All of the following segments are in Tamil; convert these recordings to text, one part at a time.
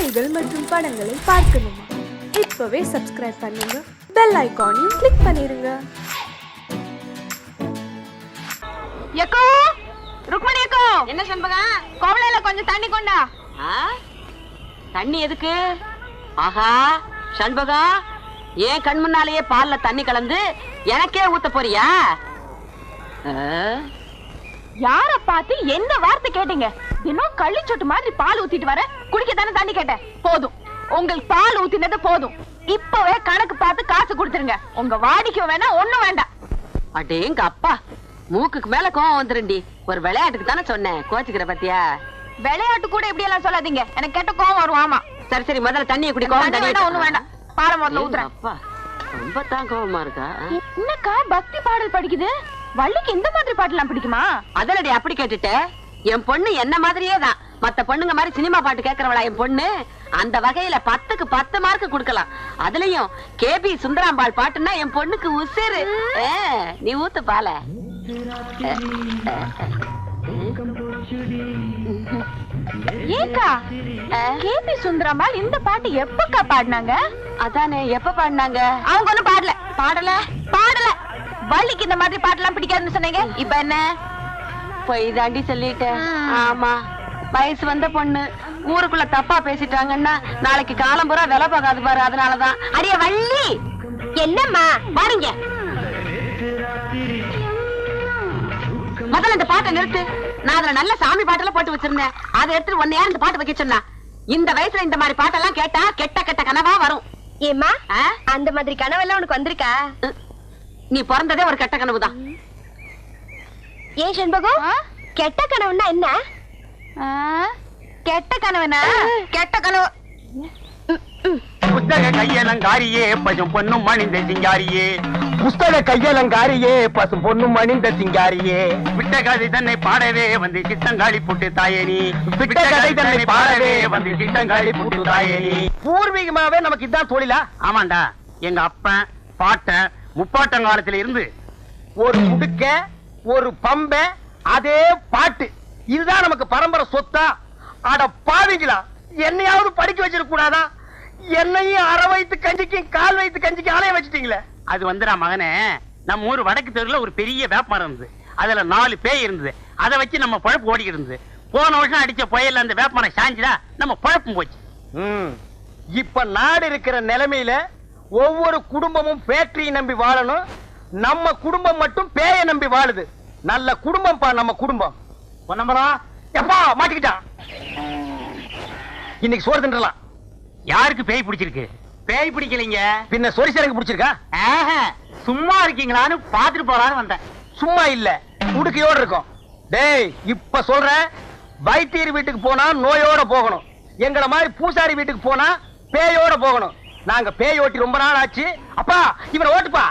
செய்திகள் மற்றும் படங்களை பார்க்கணுமா? இப்பவே சப்ஸ்கிரைப் பண்ணுங்க, பெல் ஐகானையும் கிளிக் பண்ணிருங்க. எக்கோ ருக்மணி எக்கோ, என்ன சண்பகா, கோவளையில கொஞ்சம் தண்ணி கொண்டா. தண்ணி எதுக்கு? ஆஹா சண்பகா, ஏன் கண் முன்னாலேயே பால்ல தண்ணி கலந்து எனக்கே ஊத்த போறியா? யார பார்த்து என்ன வார்த்தை கேட்டீங்க? தினம் கள்ளி சொட்டு மாதிரி பால் ஊத்திட்டு வர, குடிக்க தானே தண்ணி கேட்டேன். போதும், உங்களுக்கு பால் ஊத்தினது போதும். இப்பவே கணக்கு பார்த்து காசு கொடுத்துருங்க. உங்க வாடிக்கை வேணா ஒண்ணும் வேண்டாம். அடேங்க அப்பா, மூக்குக்கு மேல கோவம் வந்துருண்டி. ஒரு விளையாட்டுக்கு தானே சொன்னேன், கோச்சுக்கிற பத்தியா? விளையாட்டு கூட இப்படி எல்லாம் சொல்லாதீங்க, எனக்கு கெட்ட கோவம் வரும். ஆமா சரி சரி, முதல்ல தண்ணியை குடி. கோவம் தண்ணி ஒண்ணும் வேண்டாம், பாலை முதல்ல ஊத்துறேன். அப்பா ரொம்ப தான் கோவமா இருக்கா. என்னக்கா பக்தி பாடல் படிக்குது? வள்ளிக்கு இந்த மாதிரி பாட்டுலாம் பிடிக்குமா? அதனடி அப்படி கேட்டுட்ட. என் பொண்ணு என்ன மாதிரியே தான். மத்த பொண்ணுங்க மாதிரி சினிமா பாட்டு கேட்கறவளா என் பொண்ணு? அந்த வகையில 10க்கு 10 மார்க் கொடுக்கலாம். அதுலயும் கேபி சுந்தராம்பாள் பாட்டுன்னா என் பொண்ணுக்கு உசிறு. நீ ஊத்து பால. ஏக்கா, கேபி சுந்தராம்பாள் இந்த பாட்டு எப்பக்கா பாடினாங்க? அதானே, எப்ப பாடினாங்க? அவங்க ஒண்ணும் பாடல பாடல பாடல. வள்ளிக்கு இந்த மாதிரி பாட்டுலாம் பிடிக்காதுன்னு சொன்னீங்க, இப்ப என்ன? போய் தாண்டி சொல்லிட்டேன். ஆமா, வயசு வந்த பொண்ணு ஊருக்குள்ள தப்பா பேசிட்டாங்கன்னா நாளைக்கு காலம் பூரா விலை பார்க்காது பாரு. அதனாலதான். அடிய வள்ளி, என்னம்மா பாருங்க, முதல்ல இந்த பாட்டை நிறுத்து. நான் அதுல நல்ல சாமி பாட்டெல்லாம் போட்டு வச்சிருந்தேன், அதை எடுத்துட்டு ஒன்ன யாரும் இந்த பாட்டு வைக்க சொன்னா? இந்த வயசுல இந்த மாதிரி பாட்டெல்லாம் கேட்டா கெட்ட கெட்ட கனவா வரும். ஏமா அந்த மாதிரி கனவெல்லாம் உனக்கு வந்திருக்கா? நீ பிறந்ததே ஒரு கெட்ட கனவுதான். ஏன் சண்பகம், கெட்ட கனவுன்னா என்ன? கெட்ட கனவுனா கெட்ட கனவு. புத்தக கையலங்காரியே பசும் பொண்ணும் மணிந்த சிங்காரியே, புஸ்தக கையலங்காரியே பசும் பொண்ணும் மணிந்த சிங்காரியே, விட்ட கதை தன்னை பாடவே வந்து சித்தங்காளி புட்டு தாயேனி, விட்ட கதை தன்னை பாடவே வந்து சித்தங்காளி புட்டு தாயேனி. பூர்வீகமாவே நமக்கு இதான் தொழிலா? ஆமாண்டா, எங்க அப்பன் பாட்டன் முப்பாட்டங்காலத்துல இருந்து ஒரு முடுக்க ஒரு பம்ப அதே பாட்டு, இதுதான் நமக்கு பரம்பரை சொத்தா? அட பாவிங்களா, என்னையாவது படிக்க வச்சிருக்க கூடாதா? என்னையும் அரை வயித்து கஞ்சிக்கும் கால் வயித்து கஞ்சிக்கும் ஆலயம் வச்சுட்டீங்களே. அது வந்துடா மகனே, நம்ம ஊர் வடக்கு தெருல ஒரு பெரிய வேப்பமரம் இருந்தது. அதுல 4 பேய் இருந்தது. அதை வச்சு நம்ம பழப்பு ஓடிக்கிட்டு இருந்தது. போன வருஷம் அடிச்ச புயல்ல அந்த வேப்பமரம் சாஞ்சுதா, நம்ம பழப்பும் போச்சு. இப்ப நாடு இருக்கிற நிலைமையில ஒவ்வொரு குடும்பமும் பேட்டரியை நம்பி வாழணும். நம்ம குடும்பம் மட்டும் பேயை நம்பி வாழுது. நல்ல குடும்பம் பா நம்ம குடும்பம். பொன்னம்பலா எப்பா மாட்டிக்கிட்டான். இன்னைக்கு சோறு தின்றலாம். யாருக்கு பேய் பிடிச்சிருக்கு? பேய் பிடிக்கலைங்க, பின்ன சொரிசரங்க பிடிச்சிருக்கா? சும்மா இருக்கீங்களான்னு பாத்துட்டு போறான்னு வந்தேன். சும்மா இல்ல, உடுக்கையோடு இருக்கும். டேய் இப்ப சொல்றேன், வைத்தியர் வீட்டுக்கு போனா நோயோட போகணும். எங்கள மாதிரி பூசாரி வீட்டுக்கு போனா பேயோட போகணும். நாங்க பேய் ஓட்டி ரொம்ப நாள் ஆச்சு. அப்பா இவனை ஓட்டுப்பா.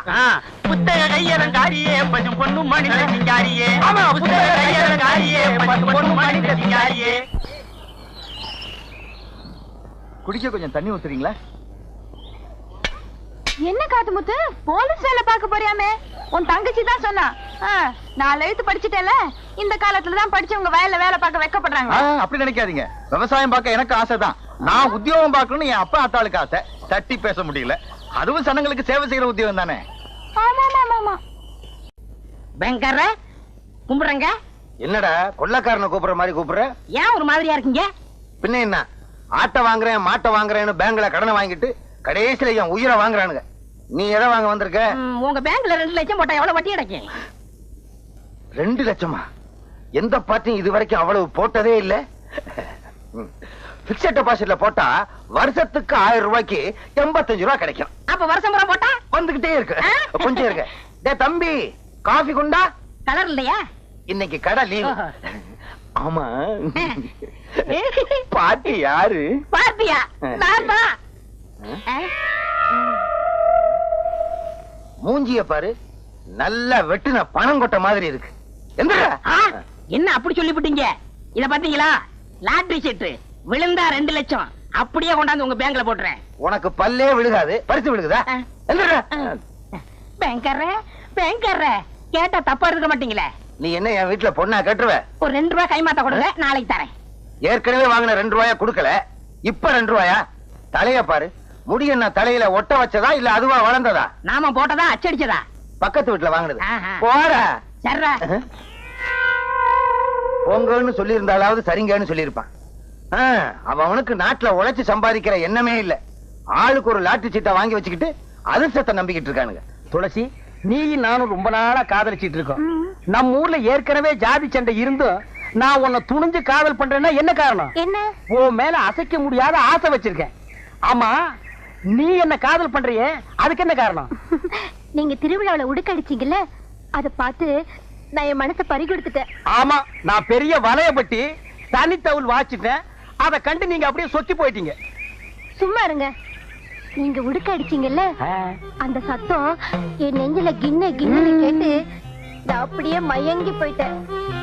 புத்தக கையலங்காரியே பசும் பொண்ணும் மணிந்த சிங்காரியே. ஆமா, புத்தக கையலங்காரியே பசும் பொண்ணும் மணிந்த சிங்காரியே. குடிக்க கொஞ்சம் தண்ணி ஊத்துறீங்களா? என்ன காத்து முத்து, போலீஸ் வேலை பார்க்க போறியாமே? உன் தங்கச்சி தான் சொன்னா. 4 எழுத்து படிச்சுட்டேல, இந்த காலத்துலதான் படிச்சவங்க வயல்ல வேலை பார்க்க வைக்கப்படுறாங்க. அப்படி நினைக்காதீங்க, விவசாயம் பார்க்க எனக்கு ஆசைதான். நான் உத்தியோகம் பார்க்கணும்னு என் அப்பா அத்தாளுக்கு ஆசை. தட்டி பேச முடியல. அதுவும் சனங்களுக்கு சேவை செய்யற உத்தியோகம் தானே. பயங்கர கும்பிடுறங்க. என்னடா கொள்ளக்காரனை கூப்பிடுற மாதிரி கூப்பிடுற? ஏன் ஒரு மாதிரியா இருக்கீங்க? பின்ன என்ன, ஆட்டை வாங்குறேன் மாட்டை வாங்குறேன்னு பேங்க்ல கடனை வாங்கிட்டு கடைசியில என் உயிரை வாங்குறானுங்க. நீ எதை வாங்க வந்திருக்க? உங்க பேங்க்ல 2 லட்சம் போட்டா எவ்வளவு வட்டி கிடைக்கும்? 2 லட்சமா? எந்த பார்ட்டியும் இது வரைக்கும் அவ்வளவு போட்டதே இல்ல. பிக்ஸட் டெபாசிட்ல போட்டா வருஷத்துக்கு 1000 ரூபாய்க்கு 85 ரூபாய் கிடைக்கும். அப்ப வருஷம் பூரா போட்டா வந்துகிட்டே இருக்கு. கொஞ்சம் இருக்கு. டேய் தம்பி, காஃபி குண்டா? கலர் இல்லையா? இன்னைக்கு கடை லீவு. ஆமா, பாட்டி யாரு? பாத்தியா? நான் தான். மூஞ்சிய பாரு, நல்ல வெட்டுன பணம் கொட்ட மாதிரி இருக்கு. என்ன அப்படி சொல்லிவிட்டீங்க? இத பாத்தீங்களா? லாட்டரி சீட்டு விழுந்தா 2 லட்சம் அப்படியே கொண்டாந்து உங்க பேங்க்ல போட்டுறேன். உனக்கு பல்லே விழுகாது, பரிசு விழுகுதா? பேங்கர்ற கேட்டா தப்பா எடுக்க மாட்டீங்களே. நீ என்ன என் வீட்டுல பொண்ணா கட்டுருவ? ஒரு 2 ரூபாய் கைமாத்த கொடுங்க, நாளைக்கு தரேன். ஏற்கனவே வாங்கின 2 ரூபாயா கொடுக்கல, இப்ப 2 ரூபாயா? தலைய பாரு, முடி என்ன தலையில ஒட்ட வச்சதா இல்ல அதுவா வளர்ந்ததா? நாம போட்டதா அச்சடிச்சதா? பக்கத்து வீட்டுல வாங்கினது. ஆஹா. போற சர்ரா. பொங்கன்னு சொல்லி இருந்தாலாவது சரிங்கன்னு சொல்லியிருப்பான். அவனுக்கு நாட்டுல உழைச்சு சம்பாதிக்கிற எண்ணமே இல்ல. ஆளுக்கு ஒரு லாட்டரி சீட்டை வாங்கி வச்சுக்கிட்டு அதிர்ஷ்டத்தை நம்பிக்கிட்டு இருக்கானுங்க. துளசி, நீ நானும் ரொம்ப நாளா காதலிச்சிட்டு இருக்கோம். நம்ம ஊர்ல ஏற்கனவே ஜாதி சண்டை இருந்தும் நான் உன்னை துணிஞ்சு காதல் பண்றேன்னா என்ன காரணம்? என்ன? உன் மேல அசைக்க முடியாத ஆசை வச்சிருக்கேன். ஆமா, நீ என்ன காதல் பண்றியே, அதுக்கு என்ன காரணம்? நீங்க திருவிழாவில உடுக்கடிச்சீங்கல்ல, அத பார்த்து நான் என் மனசை பறி கொடுத்துட்டேன். ஆமா, நான் பெரிய வலையப்பட்டி தனித்தவுள் வாச்சிட்டேன். அதை கண்டு நீங்க அப்படியே சொக்கி போயிட்டீங்க. சும்மா இருங்க. நீங்க உடுக்க அடிச்சீங்கல்ல, அந்த சத்தம் என் நெஞ்சில கிண்ண கிண்ணு கேட்டு நான் அப்படியே மயங்கி போயிட்டேன்.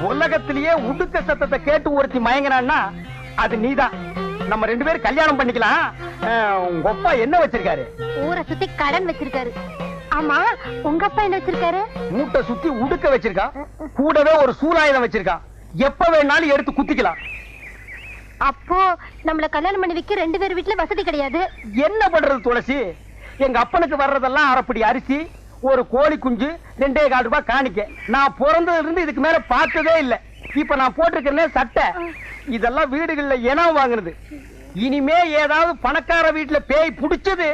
உலகத்திலேயே உடுக்க சத்தத்தை கேட்டு ஒருத்தி மயங்கினான்னா அது நீதான். நம்ம 2 பேரும் கல்யாணம் பண்ணிக்கலாம். உங்க அப்பா என்ன வச்சிருக்காரு? ஊரை சுத்தி கடன் வச்சிருக்காரு. ஆமா, உங்க அப்பா என்ன வச்சிருக்காரு? மூட்டை சுத்தி உடுக்க வச்சிருக்கா, கூடவே ஒரு சூலாயுதம் வச்சிருக்கா. எப்ப வேணாலும் எடுத்து குத்திக்கலாம். அப்போ நம்மள கல்யாணம் பண்ணி வைக்க 2 பேர் வீட்டுல வசதி கிடையாது. என்ன பண்றது துளசி? எங்க அப்பனுக்கு வர்றதெல்லாம் அரைப்படி அரிசி, ஒரு கோழி குஞ்சு, 2.25 ரூபாய் காணிக்க. நான் பிறந்ததுல இருந்து இதுக்கு மேல பார்த்ததே இல்ல. இப்ப நான் போட்டிருக்கேன் சட்டை, இதெல்லாம் வீடுகள்ல இனம் வாங்குனது. இனிமே ஏதாவது பணக்கார வீட்டுல பேய் புடிச்சது,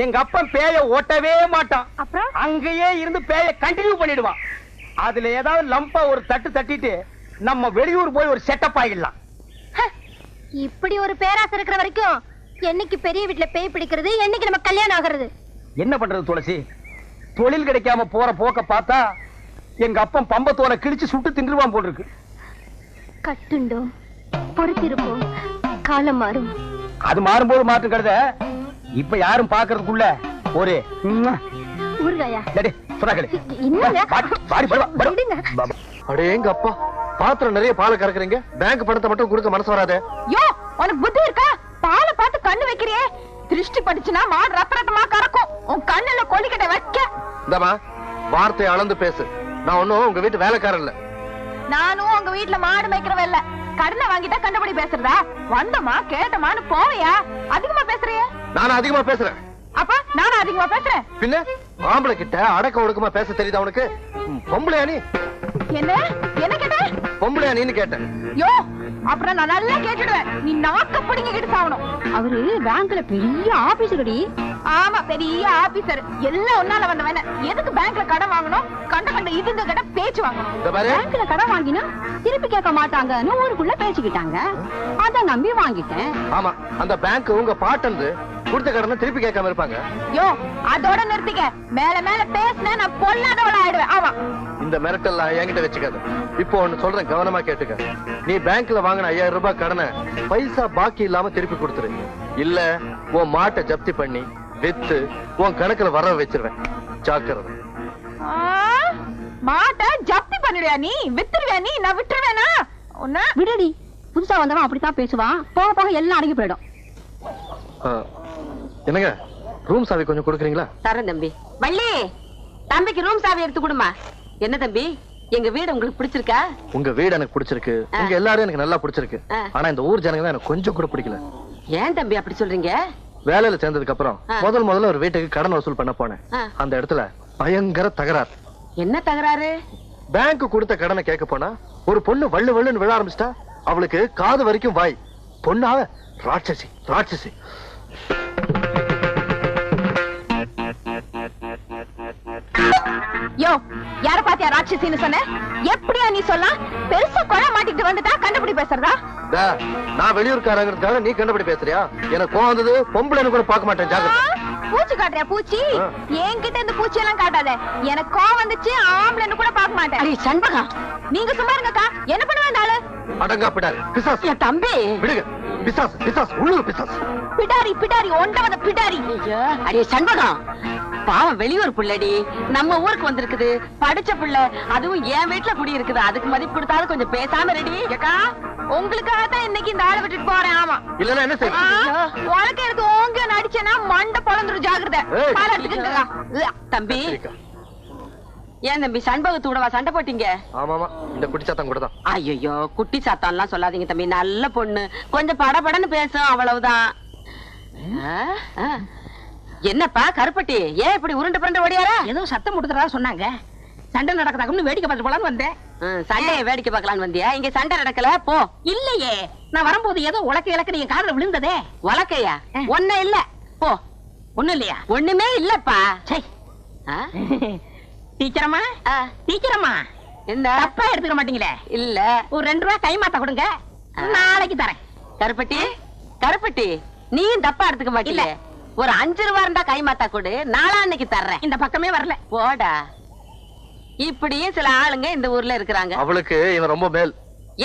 எங்க அப்பன் பேய ஓட்டவே மாட்டான். அப்புறம் அங்கேயே இருந்து பேய கண்டினியூ பண்ணிடுவான். அதுல ஏதாவது லம்பா ஒரு தட்டு தட்டிட்டு நம்ம வெளியூர் போய் ஒரு செட்டப் ஆகிடலாம். இப்படி ஒரு பேராசை இருக்கிற வரைக்கும் என்னைக்கு பெரிய வீட்டுல பேய் பிடிக்கிறது, என்னைக்கு நம்ம கல்யாணம் ஆகிறது? என்ன பண்றது துளசி? தொழில் கிடைக்காம போற போக்க பார்த்தா எங்க அப்பன் பம்பத்தோட கிழிச்சு சுட்டு தின்றுவான் போல் இருக்கு. கட்டுண்டோம், பொறுத்திருப்போம், காலம் மாறும். அது மாறும்போது மாற்றம் கருத இப்ப யாரும் பாக்குறதுக்குள்ள ஒரு ஊர்காயா எங்க அப்பா பாத்திரம் நிறைய பாலை கறக்குறீங்க, பேங்க் பணத்தை மட்டும் கொடுக்க மனசு வராதே. யோ, உனக்கு புத்தி இருக்கா? பாலை பார்த்து கண்ணு வைக்கிறியே, திருஷ்டி படிச்சுனா மாடு ரத்த ரத்தமா கறக்கும். உன் கண்ணுல கொல்லிக்கிட்ட வைக்க. இந்தமா வார்த்தை அளந்து பேசு. நான் ஒண்ணும் உங்க வீட்டு வேலைக்காரன் இல்ல. நானும் உங்க வீட்டுல மாடு மேய்க்கிறவ இல்ல. கடனை வாங்கிட்டா கண்டபடி பேசுறதா? வந்தமா கேட்டமான்னு போவையா? அதிகமா பேசுறியே. நானும் அதிகமா பேசுறேன். அப்ப நானும் அதிகமா பேசுறேன். பின்ன ஆம்பளை கிட்ட அடக்க ஒடுக்கமா பேச தெரியுதா உனக்கு? பொம்பளையா நீ? என்ன என்ன கேட்ட? பொம்பளையா நீன்னு கேட்டேன். யோ, அப்புறம் நான் நல்லா கேட்டுடுவேன். நீ நாக்க பிடிங்கிட்டு சாவணும். அவரு பேங்க்ல பெரிய ஆபீசர்டி. ஆமா, பெரிய ஆபீசர். எல்லாம் ஒன்னால வந்தவன. எதுக்கு பேங்க்ல கடன் வாங்கணும்? கண்ட இதுங்க கிட்ட பேச்சு வாங்கணும். பேங்க்ல கடன் வாங்கினா திருப்பி கேட்க மாட்டாங்கன்னு ஊருக்குள்ள பேசிக்கிட்டாங்க. அத நம்பி வாங்கிட்டேன். ஆமா, அந்த பேங்க் உங்க பாட்டந்து கொடுத்த கடனை திருப்பி கேட்காம இருப்பாங்க. யோ, அதோட நிறுத்திக்க. மேல மேல பேசினா நான் பொல்லாதவள ஆயிடுவேன். ஆமா, இந்த மிரட்டெல்லாம் என்கிட்ட வச்சுக்காத. இப்போ ஒண்ணு சொல்றேன், கவனமா கேட்டுக்க. நீ பேங்க்ல வாங்கின 5000 ரூபாய் கடனை பைசா பாக்கி இல்லாம திருப்பி கொடுத்துரு. இல்ல உன் மாட்டை ஜப்தி பண்ணி வித்து உன் கணக்குல வர வச்சிருவேன். ஜாக்கிரதை. மாட்டை ஜப்தி பண்ணிடுவியா நீ? வித்துருவியா நீ? நான் விட்டுருவேனா? உன்ன விடுடி. புதுசா வந்தவன் அப்படித்தான் பேசுவான். போக போக எல்லாம் அடங்கி போயிடும். என்னங்க, ரூம் சாவி கொஞ்சம் கொடுக்குறீங்களா? தரேன் தம்பி. வள்ளி, தம்பிக்கு ரூம் சாவி எடுத்து கொடுமா. என்ன தம்பி, எங்க வீடு உங்களுக்கு பிடிச்சிருக்கா? உங்க வீடு எனக்கு பிடிச்சிருக்கு, உங்க எல்லாரும் எனக்கு நல்லா பிடிச்சிருக்கு. ஆனா இந்த ஊர் ஜனங்க தான் எனக்கு கொஞ்சம் கூட பிடிக்கல. ஏன் தம்பி அப்படி சொல்றீங்க? வேலையில சேர்ந்ததுக்கு அப்புறம் முதல்ல ஒரு வீட்டுக்கு கடன் வசூல் பண்ண போனேன். அந்த இடத்துல பயங்கர தகராறு. என்ன தகராறு? பேங்க் கொடுத்த கடனை கேட்க போனா ஒரு பொண்ணு வள்ளு வள்ளுன்னு விழ ஆரம்பிச்சிட்டா. அவளுக்கு காது வரைக்கும் வாய். பொண்ணாவ ராட்சசி ராட்சசி. யோ, யார பாத்தியா ராட்சசின்னு சொன்ன? எப்படியா நீ சொல்லலாம்? பெருசா கொலை மாட்டிட்டு வந்துட்டா கண்டுபிடி பேசுறதா? நான் வெளியூர்காரங்கிறதுக்காக நீ கண்டுபிடி பேசுறியா? எனக்கு கோவம் வந்தது. பொம்பளைன்னு கூட பார்க்க மாட்டேன். ஜாக்கிரதை. பூச்சி காட்டுறியா? பூச்சி என்கிட்ட இந்த பூச்சி எல்லாம் காட்டாத. எனக்கு கோவம் வந்துச்சு, ஆம்பளைன்னு கூட பார்க்க மாட்டேன். சண்பகம், நீங்க சும்மா இருங்கக்கா. என்ன பண்ணுவா இந்த ஆளு? அடங்கா பிடாரி பிசாசு. என் தம்பி விடுங்க. பிசாசு பிசாசு உள்ளூர் பிசாசு. பிடாரி பிடாரி ஒண்டவத பிடாரி. அடியே சண்பகம், பாவம் வெளியூர் புள்ளடி, நம்ம ஊருக்கு வந்திருக்குது. படிச்ச புள்ள, அதுவும் என் வீட்டுல குடி இருக்குது. அதுக்கு மதிப்பு கொடுத்தாலும் கொஞ்சம் பேசாம ரெடி. ஏக்கா, உங்களுக்காக தான் இன்னைக்கு இந்த ஆளை விட்டுட்டு போறேன். ஆமா, இல்லன்னா என்ன செய்ய? உனக்கு எனக்கு ஓங்க நடிச்சேன்னா மண்டை பொழந்துரும். ஜாகிரதை. தம்பி, ஏன் தம்பி சண்பகத்தோடவா சண்டை போட்டீங்க? ஆமாமா, இந்த குட்டிச்சாத்தம் கூட தான். ஐயோ குட்டி சாத்தான்லாம் சொல்லாதீங்க தம்பி, நல்ல பொண்ணு, கொஞ்சம் படபடன்னு பேசும், அவ்வளவுதான். என்னப்பா கருப்பட்டி, ஏன் இப்படி உருண்டு புரண்டு ஓடியாரா? ஏதோ சத்தம் முடுக்கிறதா சொன்னாங்க, சண்டை நடக்குதான்னு வேடிக்கை பார்த்து போலான்னு வந்தேன். சண்டையை வேடிக்கை பார்க்கலான்னு வந்தியா? இங்க சண்டை நடக்கல போ. இல்லையே, நான் வரும்போது ஏதோ உலக்க நீங்க காதுல விழுந்ததே. உலக்கையா? ஒண்ணு இல்ல போ. ஒண்ணும் இல்லையா? ஒண்ணுமே இல்லப்பா. டீச்சரம்மா, டீச்சரம்மா, என்ன தப்பா எடுத்துக்க மாட்டீங்களே? இல்ல, ஒரு 2 ரூபாய் கை மாத்த கொடுங்க, நாளைக்கு தரேன். கருப்பட்டி, கருப்பட்டி, நீயும் தப்பா எடுத்துக்க மாட்டீங்க. ஒரு 5 ரூபா இருந்தா கை மாத்தா கொடு, நாளான்னைக்கு தர்றேன். இந்த பக்கமே வரல. போடா. இப்படியும் சில ஆளுங்க இந்த ஊர்ல இருக்கிறாங்க. அவளுக்கு இவன் ரொம்ப மேல்.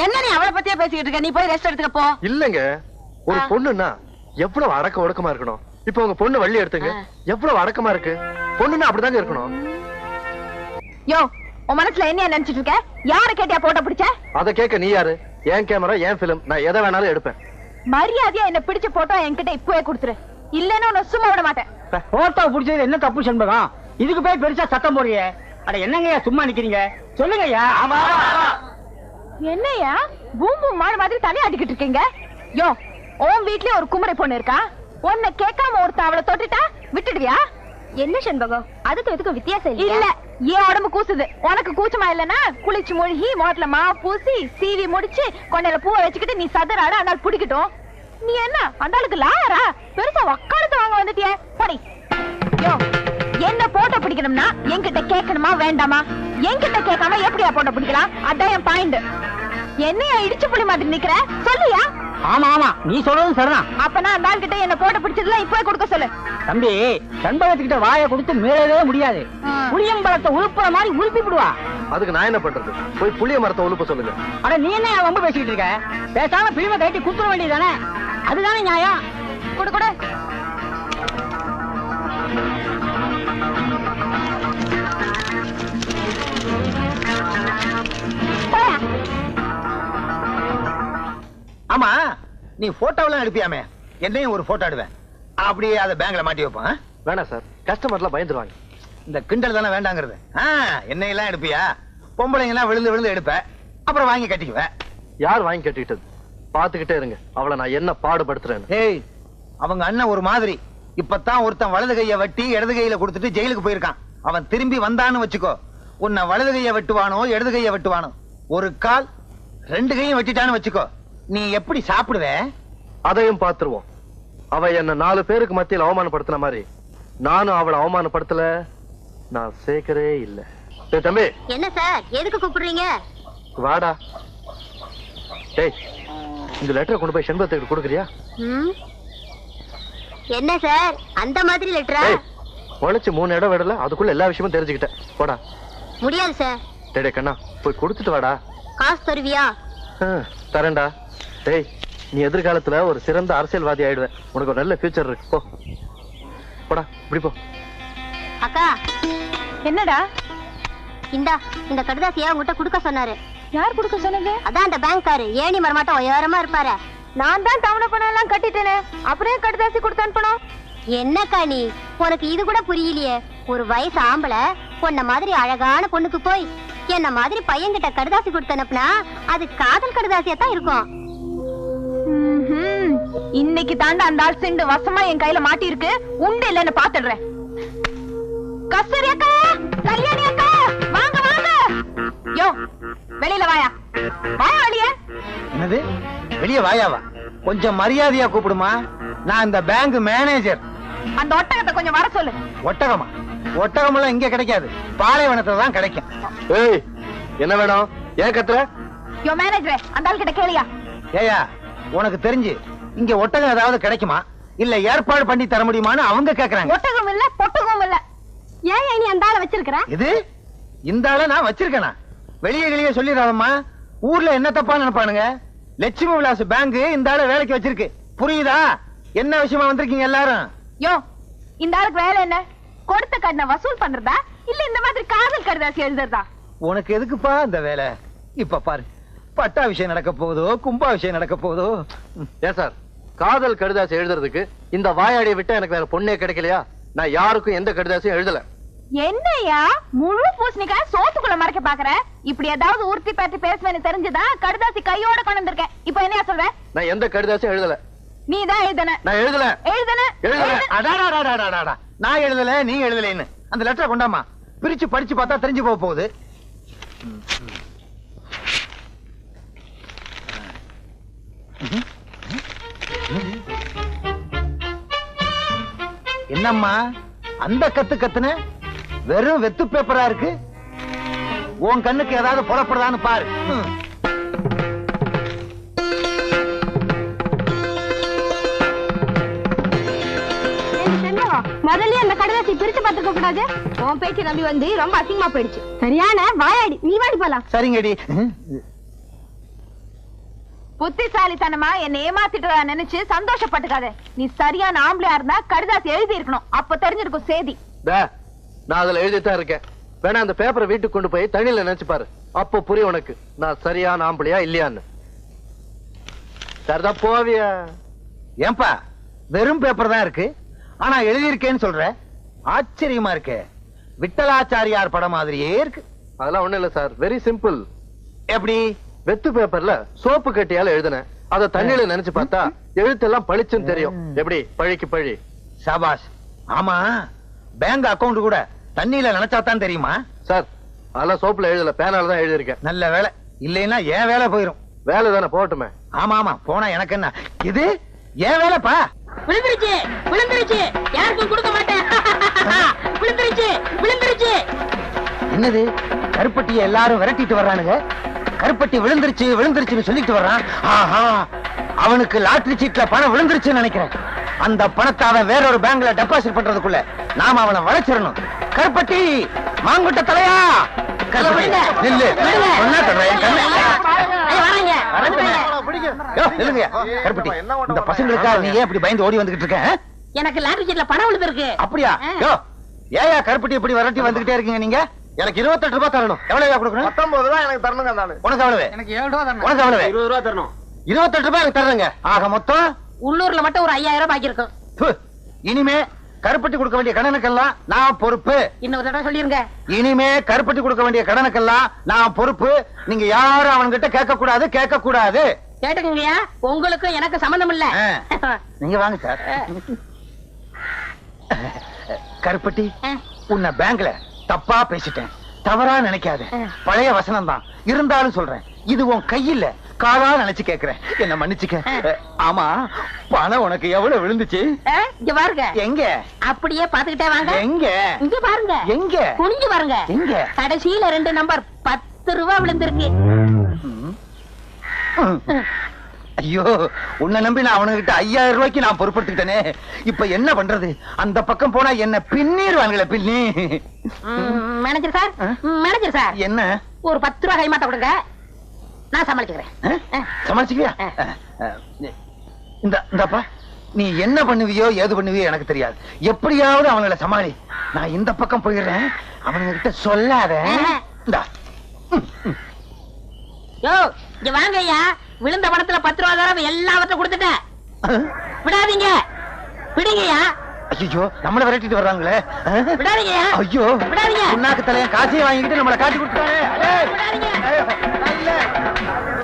என்ன நீ அவளை பத்தியே பேசிக்கிட்டு இருக்க? நீ போய் ரெஸ்ட் எடுத்துக்க போ. இல்லங்க, ஒரு பொண்ணுன்னா எவ்வளவு அடக்க ஒடுக்கமா இருக்கணும். இப்ப உங்க பொண்ணு வள்ளி எடுத்துங்க, எவ்வளவு அடக்கமா இருக்கு. பொண்ணுன்னா அப்படிதாங்க இருக்கணும். யோ, உன் மனசுல என்ன நினைச்சிட்டு இருக்க? யார கேட்டியா போட்டோ பிடிச்ச? அத கேட்க நீ யாரு? என் கேமரா, என் பிலிம், நான் எதை வேணாலும் எடுப்பேன். மரியாதையா என்ன பிடிச்ச போட்டோ என்கிட்ட இப்பவே கொடுத்துரு, இல்லன்னா உன்னை சும்மா விட மாட்டேன். போட்டோ பிடிச்சது என்ன தப்பு சண்பகம்? இதுக்கு போய் பெருசா சத்தம் போடுறியே. அட என்னங்கய்யா சும்மா நிக்கிறீங்க, சொல்லுங்கய்யா. ஆமா, என்னையா பூம் பூம் மாடு மாதிரி தனியா ஆட்டிக்கிட்டு இருக்கீங்க? யோ, உன் வீட்லயே ஒரு குமரை பொண்ணு இருக்கா, உன்னை கேட்காம ஒருத்த அவளை தொட்டுட்டா விட்டுடுவியா? என்ன சண்பகம், அதுக்கு எதுக்கு வித்தியாசம் இல்ல? ஏன் உடம்பு கூசுது? உனக்கு கூச்சமா இல்லன்னா குளிச்சு மூழ்கி மோட்ல மா பூசி சீவி முடிச்சு கொண்டையில பூவை வச்சுக்கிட்டு நீ சதுராட அந்தாள் பிடிக்கட்டும். நீ என்ன அந்தாளுக்கு லாயரா? பெருசா வக்காலத்து வாங்க வந்துட்டியே, படி. யோ, என்ன போட்டோ பிடிக்கணும்னா என்கிட்ட கேட்கணுமா வேண்டாமா? என்கிட்ட கேட்காம எப்படியா போட்டோ பிடிக்கலாம்? அதான் என் பாயிண்ட். என்னையா இடிச்சு புளி மாதிரி நிக்கிற? சொல்லியா? ஆமா ஆமா, நீ சொல்றதும் சரிதான். அப்பனா அந்த ஆள் கிட்ட என்ன போட்டோ பிடிச்சதுல இப்பவே கொடுக்க சொல்லு. தம்பி, சண்பகத்துக்கிட்ட வாயை கொடுத்து மீறவே முடியாது. புளியம்பழத்தை உழுப்புற மாதிரி உழுப்பி விடுவா. அதுக்கு நான் என்ன பண்றது? போய் புளிய மரத்தை உழுப்ப சொல்லுங்க. அட நீ என்ன ரொம்ப பேசிக்கிட்டு இருக்க? பேசாம பிலிமை கட்டி குத்துற வேண்டியதானே? அதுதானே நியாயம். கொடு கொடு. ஆமா, நீ போட்டோவெல்லாம் எடுப்பியாமே, என்னையும் ஒரு போட்டோ எடுவேன். அப்படியே அதை பேங்க்ல மாட்டி வைப்பேன். வேணாம் சார், கஸ்டமர்லாம் பயந்துருவாங்க. இந்த கிண்டல் தானே வேண்டாங்கிறது. என்னையெல்லாம் எடுப்பியா? பொம்பளைங்க எல்லாம் விழுந்து விழுந்து எடுப்ப, அப்புறம் வாங்கி கட்டிக்குவேன். யார் வாங்கி கட்டிக்கிட்டது? பாத்துக்கிட்டே இருங்க, அவளை நான் என்ன பாடுபடுத்துறேன். ஏய், அவங்க அண்ணன் ஒரு மாதிரி. இப்பதான் ஒருத்தன் வலது கைய வெட்டி இடது கையில கொடுத்துட்டு ஜெயிலுக்கு போயிருக்கான். அவன் திரும்பி வந்தான்னு வச்சுக்கோ, உன்னை வலது கைய வெட்டுவானோ இடது கைய வெட்டுவானோ. ஒரு கால் 2 கையும் வெட்டிட்டான்னு வச்சுக்கோ, நீ எப்படி சாப்பிடுவ? அதையும் பாத்துருவோம். அவ என்ன 4 பேருக்கு மத்தியில் அவமானப்படுத்தின மாதிரி நானும் அவளை அவமானப்படுத்தல. நான் சேர்க்கவே இல்ல. தம்பி. என்ன சார், எதுக்கு கூப்பிடுறீங்க? வாடா. டேய், இந்த லெட்டரை கொண்டு போய் செண்பகத்துக்கு கொடுக்குறியா? என்ன சார் அந்த மாதிரி லெட்டரா? உழைச்சு 3 இடம் விடல, அதுக்குள்ள எல்லா விஷயமும் தெரிஞ்சுக்கிட்டேன். போடா. முடியாது சார். டேய் கண்ணா, போய் கொடுத்துட்டு வாடா. காசு தருவியா? தரேன்டா. டேய், நீ எதிர்காலத்துல ஒரு சிறந்த அரசியல்வாதி ஆயிடுவேன். உனக்கு ஒரு நல்ல ஃபியூச்சர் இருக்கு. போ போடா, இப்படி போ. அக்கா. என்னடா? இந்த கடுதாசியா உங்ககிட்ட குடுக்க சொன்னாரு. யார் குடுக்க சொன்னது? அதான் அந்த பேங்க்காரு, ஏணி மரமாட்டம் உயரமா இருப்பாரு. நான் தான் தவணை பணம் எல்லாம் கட்டிட்டேனே, அப்புறம் கடுதாசி கொடுத்து அனுப்பணும். என்னக்கா நீ, உனக்கு இது கூட புரியலையே? ஒரு வயசு ஆம்பளை பொண்ண மாதிரி அழகான பொண்ணுக்கு போய் என்ன மாதிரி பையன்கிட்ட கடுதாசி கொடுத்து அனுப்புனா அது காதல் கடுதாசியா தான் இருக்கும். இன்னைக்கு தாண்டா அந்த ஆள் சிண்டு வசமா என் கையில மாட்டி இருக்கு. உண்டு இல்லன்னு பாத்துடுறேன். கஸ்தூரி அக்கா, கல்யாணி அக்கா, வாங்க வாங்க. யோ, வெளியில வாயா. வாயா வெளியே. என்னது வெளியே வாயாவா? கொஞ்சம் மரியாதையா கூப்பிடுமா. நான் இந்த பேங்க் மேனேஜர். அந்த ஒட்டகத்தை கொஞ்சம் வர சொல்லு. ஒட்டகமா? ஒட்டகம் எல்லாம் இங்க கிடைக்காது, பாலைவனத்துல தான் கிடைக்கும். ஏய், என்ன வேணும்? ஏன் கத்துற? யோ மேனேஜர், அந்த ஆள் கிட்ட கேளியா? ஏயா, உனக்கு தெரிஞ்சு இங்க ஒட்டகம் ஏதாவது கிடைக்குமா, இல்ல ஏற்பாடு பண்ணி தர முடியுமான்னு அவங்க கேக்குறாங்க. ஒட்டகம் இல்ல, பொட்டகம் இல்ல. ஏன் நீ அந்த ஆளை வச்சிருக்கிற? இது இந்த ஆளை நான் வச்சிருக்கேனா? வெளியே சொல்லிடாதம்மா, ஊர்ல என்ன தப்பா நினைப்பானுங்க. லட்சுமி விலாஸ் பேங்க் இந்த ஆளை வேலைக்கு வச்சிருக்கு, புரியுதா? என்ன விஷயமா வந்திருக்கீங்க எல்லாரும்? யோ, இந்த ஆளுக்கு வேலை என்ன? கொடுத்த கடனை வசூல் பண்றதா இல்ல இந்த மாதிரி காதல் கடுதாசி எழுதுறதா? உனக்கு எதுக்குப்பா இந்த வேலை? இப்ப பாரு, பட்டா விஷயம் நடக்க போகுதோ கும்பா விஷயம் நடக்க போகுதோ. ஏன் சார், காதல் கடுதாசி எழுதுறதுக்கு இந்த வாயாடியை விட்டு எனக்கு வேற பொண்ணே கிடைக்கலையா? நான் யாருக்கும் எந்த கடுதாசியும் எழுதல. என்னையா முழு பூசணிக்காய் சோத்துக்குள்ள மறைக்க பாக்குற? இப்படி ஏதாவது உருட்டி பற்றி பேசுவேன்னு தெரிஞ்சுதான் கடுதாசி கையோட கொண்டு வந்திருக்கேன். இப்போ என்னையா சொல்ற? நான் எந்த கடிதாசும் எழுதல. நீ தான் எழுதன. நான் எழுதல. அடாடாடாடாடாடா. நான் எழுதல, நீ எழுதலைன்னு அந்த லெட்டரை கொண்டாமா. பிரிச்சு படிச்சு பார்த்தா தெரிஞ்சு போக போகுது. என்னம்மா அந்த கத்துன? வெறும் வெத்து பேப்பரா இருக்கு. உன் கண்ணுக்கு ஏதாவது புறப்படுதான்னு பாரு. முதல்ல அந்த கடைசி பிரிச்சு பார்த்துக்க கூடாது. உன் பேச்சு நம்பி வந்து ரொம்ப அசிங்கமா போயிடுச்சு. சரியான வாயாடி. நீ வாடி போலாம். சரிங்கடி. புத்திசாலித்தனமா என்ன ஏமாத்திட்டு நினைச்சு சந்தோஷப்பட்டுக்காத. நீ சரியான ஆம்பளையா இருந்தா கடிதாசி எழுதி இருக்கணும். அப்ப தெரிஞ்சிருக்கும் சேதி. நான் அதுல எழுதித்தான் இருக்கேன். வேணா அந்த பேப்பரை வீட்டுக்கு கொண்டு போய் தண்ணியில நினைச்சு பாரு. அப்போ புரியும் உனக்கு நான் சரியான ஆம்பளையா இல்லையான்னு. சரிதான் போவியா? ஏன்பா வெறும் பேப்பர் தான் இருக்கு, ஆனா எழுதியிருக்கேன்னு சொல்ற. ஆச்சரியமா இருக்கு. விட்டலாச்சாரியார் படம் மாதிரியே இருக்கு. அதெல்லாம் ஒண்ணு இல்ல சார், வெரி சிம்பிள். எப்படி? வெத்து பேப்பர்ல சோப்பு கட்டியால எழுதுனேன். அத தண்ணியில நினைச்சு பார்த்தா எழுத்தெல்லாம் பளிச்சுன்னு தெரியும். எப்படி? பழிக்கு பழி. சாபாஷ். ஆமா, பேங்க் அக்கவுண்ட் கூட தண்ணியில நினைச்சாதான் தெரியுமா? சார் அதெல்லாம் சோப்புல எழுதல, பேனால தான் எழுதியிருக்கேன். நல்ல வேலை. இல்லைன்னா ஏன் வேலை போயிரும். வேலை தானே போட்டுமே. ஆமா ஆமா, போனா எனக்கு என்ன? இது ஏன் வேலைப்பா? விழுந்துருச்சு விழுந்துருச்சு, யாருக்கும் கொடுக்க மாட்டேன். விழுந்துருச்சு விழுந்துருச்சு. என்னது? கருப்பட்டியை எல்லாரும் விரட்டிட்டு வர்றானுங்க. கருப்பட்டி விழுந்துருச்சு விழுந்துருச்சுன்னு சொல்லிட்டு வர்றான். ஆஹா, அவனுக்கு லாட்டரி சீட்ல பணம் விழுந்துருச்சுன்னு நினைக்கிறேன். அந்த பணத்தை அவன் வேறொரு பேங்க்ல டெபாசிட் பண்றதுக்குள்ள நாம அவனை வளைச்சிடணும். கருப்பட்டி, மாங்குட்ட தலையா, நில்லு. கருப்பட்டி, இந்த பசங்களுக்கா நீ ஏன் இப்படி பயந்து ஓடி வந்துகிட்டு இருக்க? எனக்கு லாட்டரி சீட்ல பணம் விழுந்திருக்கு. அப்படியா? ஏயா கருப்பட்டி இப்படி விரட்டி வந்துகிட்டே இருக்கீங்க நீங்க? எனக்கு 28 ரூபாய் தரணும். எவ்வளவு கொடுக்கணும்? 19 ரூபாய் எனக்கு தரணுங்க. நானு உனக்கு எவ்வளவு? எனக்கு 7 ரூபாய் தரணும். உனக்கு எவ்வளவு? 20 ரூபாய் தரணும். 28 ரூபாய் எனக்கு தர்றேங்க. ஆக மொத்தம் உள்ளூர்ல மட்டும் ஒரு 5000 பாக்கி இருக்கும். இனிமே கருப்பட்டி கொடுக்க வேண்டிய கடனுக்கெல்லாம் நான் பொறுப்பு. இன்னொரு தடவை சொல்லிருங்க. இனிமே கருப்பட்டி கொடுக்க வேண்டிய கடனுக்கெல்லாம் நான் பொறுப்பு. நீங்க யாரும் அவன்கிட்ட கேட்க கூடாது, கேட்க கூடாது. கேட்டுக்கங்கய்யா, உங்களுக்கு எனக்கு சம்பந்தம் இல்ல. நீங்க வாங்க சார். கருப்பட்டி, உன்னை பேங்க்ல தப்பா பேசிட்டேன், தவறா நினைக்காத. பழைய வசனம் தான் இருந்தாலும் சொல்றேன். இது உன் கையில காலா நினைச்சு கேக்குறேன். என்ன மன்னிச்சுக்க. ஆமா, பணம் உனக்கு எவ்வளவு விழுந்துச்சு? இங்க பாருங்க. எங்க? அப்படியே பாத்துக்கிட்டே வாங்க. எங்க? இங்க பாருங்க. எங்க? குனிஞ்சு பாருங்க. எங்க? கடைசியில 2 நம்பர் 10 ரூபாய் விழுந்திருக்கு. ஐயோ, உன்னை நம்பி நான் அவனுகிட்ட 5000 ரூபாய்க்கு நான் பொறுப்படுத்திட்டேனே. இப்ப என்ன பண்றது? அந்த பக்கம் போனா என்ன பின்னிடுவாங்களே, பின்னி. மேனேஜர் சார், மேனேஜர் சார், என்ன? ஒரு 10 ரூபாய் கைமாத்த கொடுங்க, நான் சமாளிச்சுக்கிறேன். சமாளிச்சுக்கியா? இந்தப்பா, நீ என்ன பண்ணுவியோ ஏது பண்ணுவியோ எனக்கு தெரியாது. எப்படியாவது அவங்கள சமாளி. நான் இந்த பக்கம் போயிடுறேன். அவனுங்கிட்ட சொல்லாத. யோ, இங்க வாங்க ஐயா. விழுந்த பணத்துல 10 ரூபாய் தர எல்லாவற்றையும் கொடுத்துட்டேன். விடாதீங்க, விடுங்கய்யா. ஐயோ, நம்மள விரட்டிட்டு வர்றாங்களே. விடாதீங்கய்யா. ஐயோ, விடாதீங்க. உன்னாக்கு தலைய காசையும் வாங்கிட்டு நம்மள காட்டி கொடுத்தானே.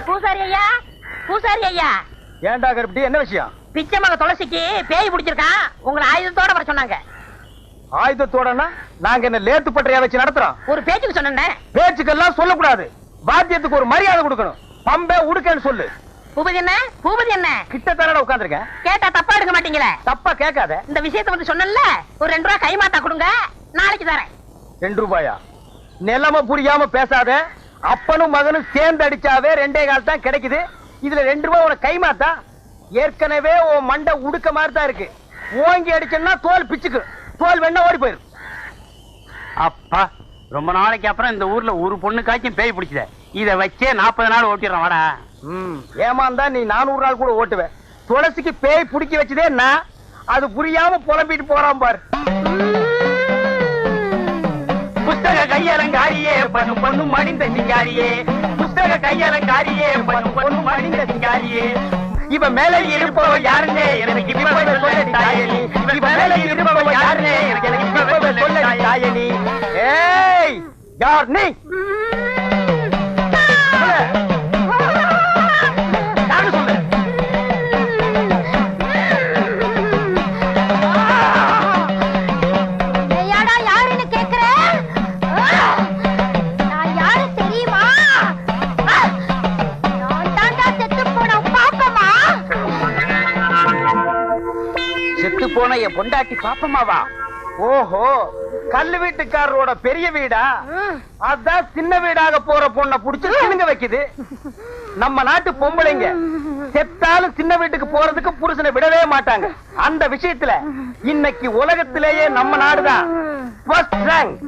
பூசாரி ஐயா, பூசாரி ஐயா. ஏன்டா கருப்பட்டி, என்ன விஷயம்? பிச்சை மக துளசிக்கு பேய் பிடிச்சிருக்கான். உங்களை ஆயுதத்தோட வர சொன்னாங்க. ஆயுதத்தோடனா நாங்க என்ன லேத்து பட்டறையா வச்சு நடத்துறோம்? ஒரு பேச்சுக்கு சொன்னேன். பேச்சுக்கெல்லாம் சொல்லக்கூடாது. வாத்தியத்துக்கு ஒரு மரியாதை கொடுக்கணும். பம்பே உடுக்கன்னு சொல்லு. பூபதி என்ன? பூபதி என்ன? கிட்டத்தட்ட உட்கார்ந்திருக்கேன். கேட்டா தப்பா எடுக்க மாட்டீங்களே. தப்பா கேட்காத. இந்த விஷயத்தை வந்து சொன்னல, ஒரு 2 ரூபாய் கைமாத்தா கொடுங்க, நாளைக்கு தரேன். 2 ரூபாயா? நிலைமை புரியாம பேசாத. அப்பனும் மகனும் சேர்ந்து அடிச்சாவே 2.25 தான் கிடைக்குது. இதுல 2 ரூபாய் உனக்கு கைமாத்தா? ஏற்கனவே உன் மண்டை உடுக்க மாதிரி தான் இருக்கு. ஓங்கி அடிச்சேன்னா தோல் பிச்சுக்கு. தோல் வேணா ஓடி போயிரு. அப்பா, ரொம்ப நாளைக்கு அப்புறம் இந்த ஊர்ல ஒரு பொண்ணுக்காச்சும் பேய் பிடிச்சத. இத வச்சே 40 நாள் ஓட்டிடுறோம். வாடா. ஏமாந்தா நீ 400 நாள் கூட ஓட்டுவேன். துளசிக்கு பேய் பிடிக்க வச்சதே நான். அது புரியாம புலம்பிட்டு போறான் பாரு. புஸ்தக கையலங்காரியே பண்ணு பொண்ணு மடிந்த சிங்காரியே. புஸ்தக கையலங்காரியே பண்ணு பொண்ணு மடிந்த சிங்காரியே. இவ மேல இருப்பவ யாருன்னே எனக்கு இப்பவே சொல்ல தாயனி. இவ மேல இருப்பவ யாருன்னே எனக்கு இப்பவே சொல்ல தாயனி. யார் நீ? போன என் பொண்டாட்டி பாப்பமாவா? ஓஹோ, கல்லு வீட்டுக்காரரோட பெரிய வீடா? அதான் சின்ன வீடாக போற பொண்ண புடிச்சு சினுங்க வைக்குது. நம்ம நாட்டு பொம்பளைங்க செத்தாலும் சின்ன வீட்டுக்கு போறதுக்கு புருஷனை விடவே மாட்டாங்க. அந்த விஷயத்துல இன்னைக்கு உலகத்திலேயே நம்ம நாடுதான் ஃபர்ஸ்ட் ரேங்க்.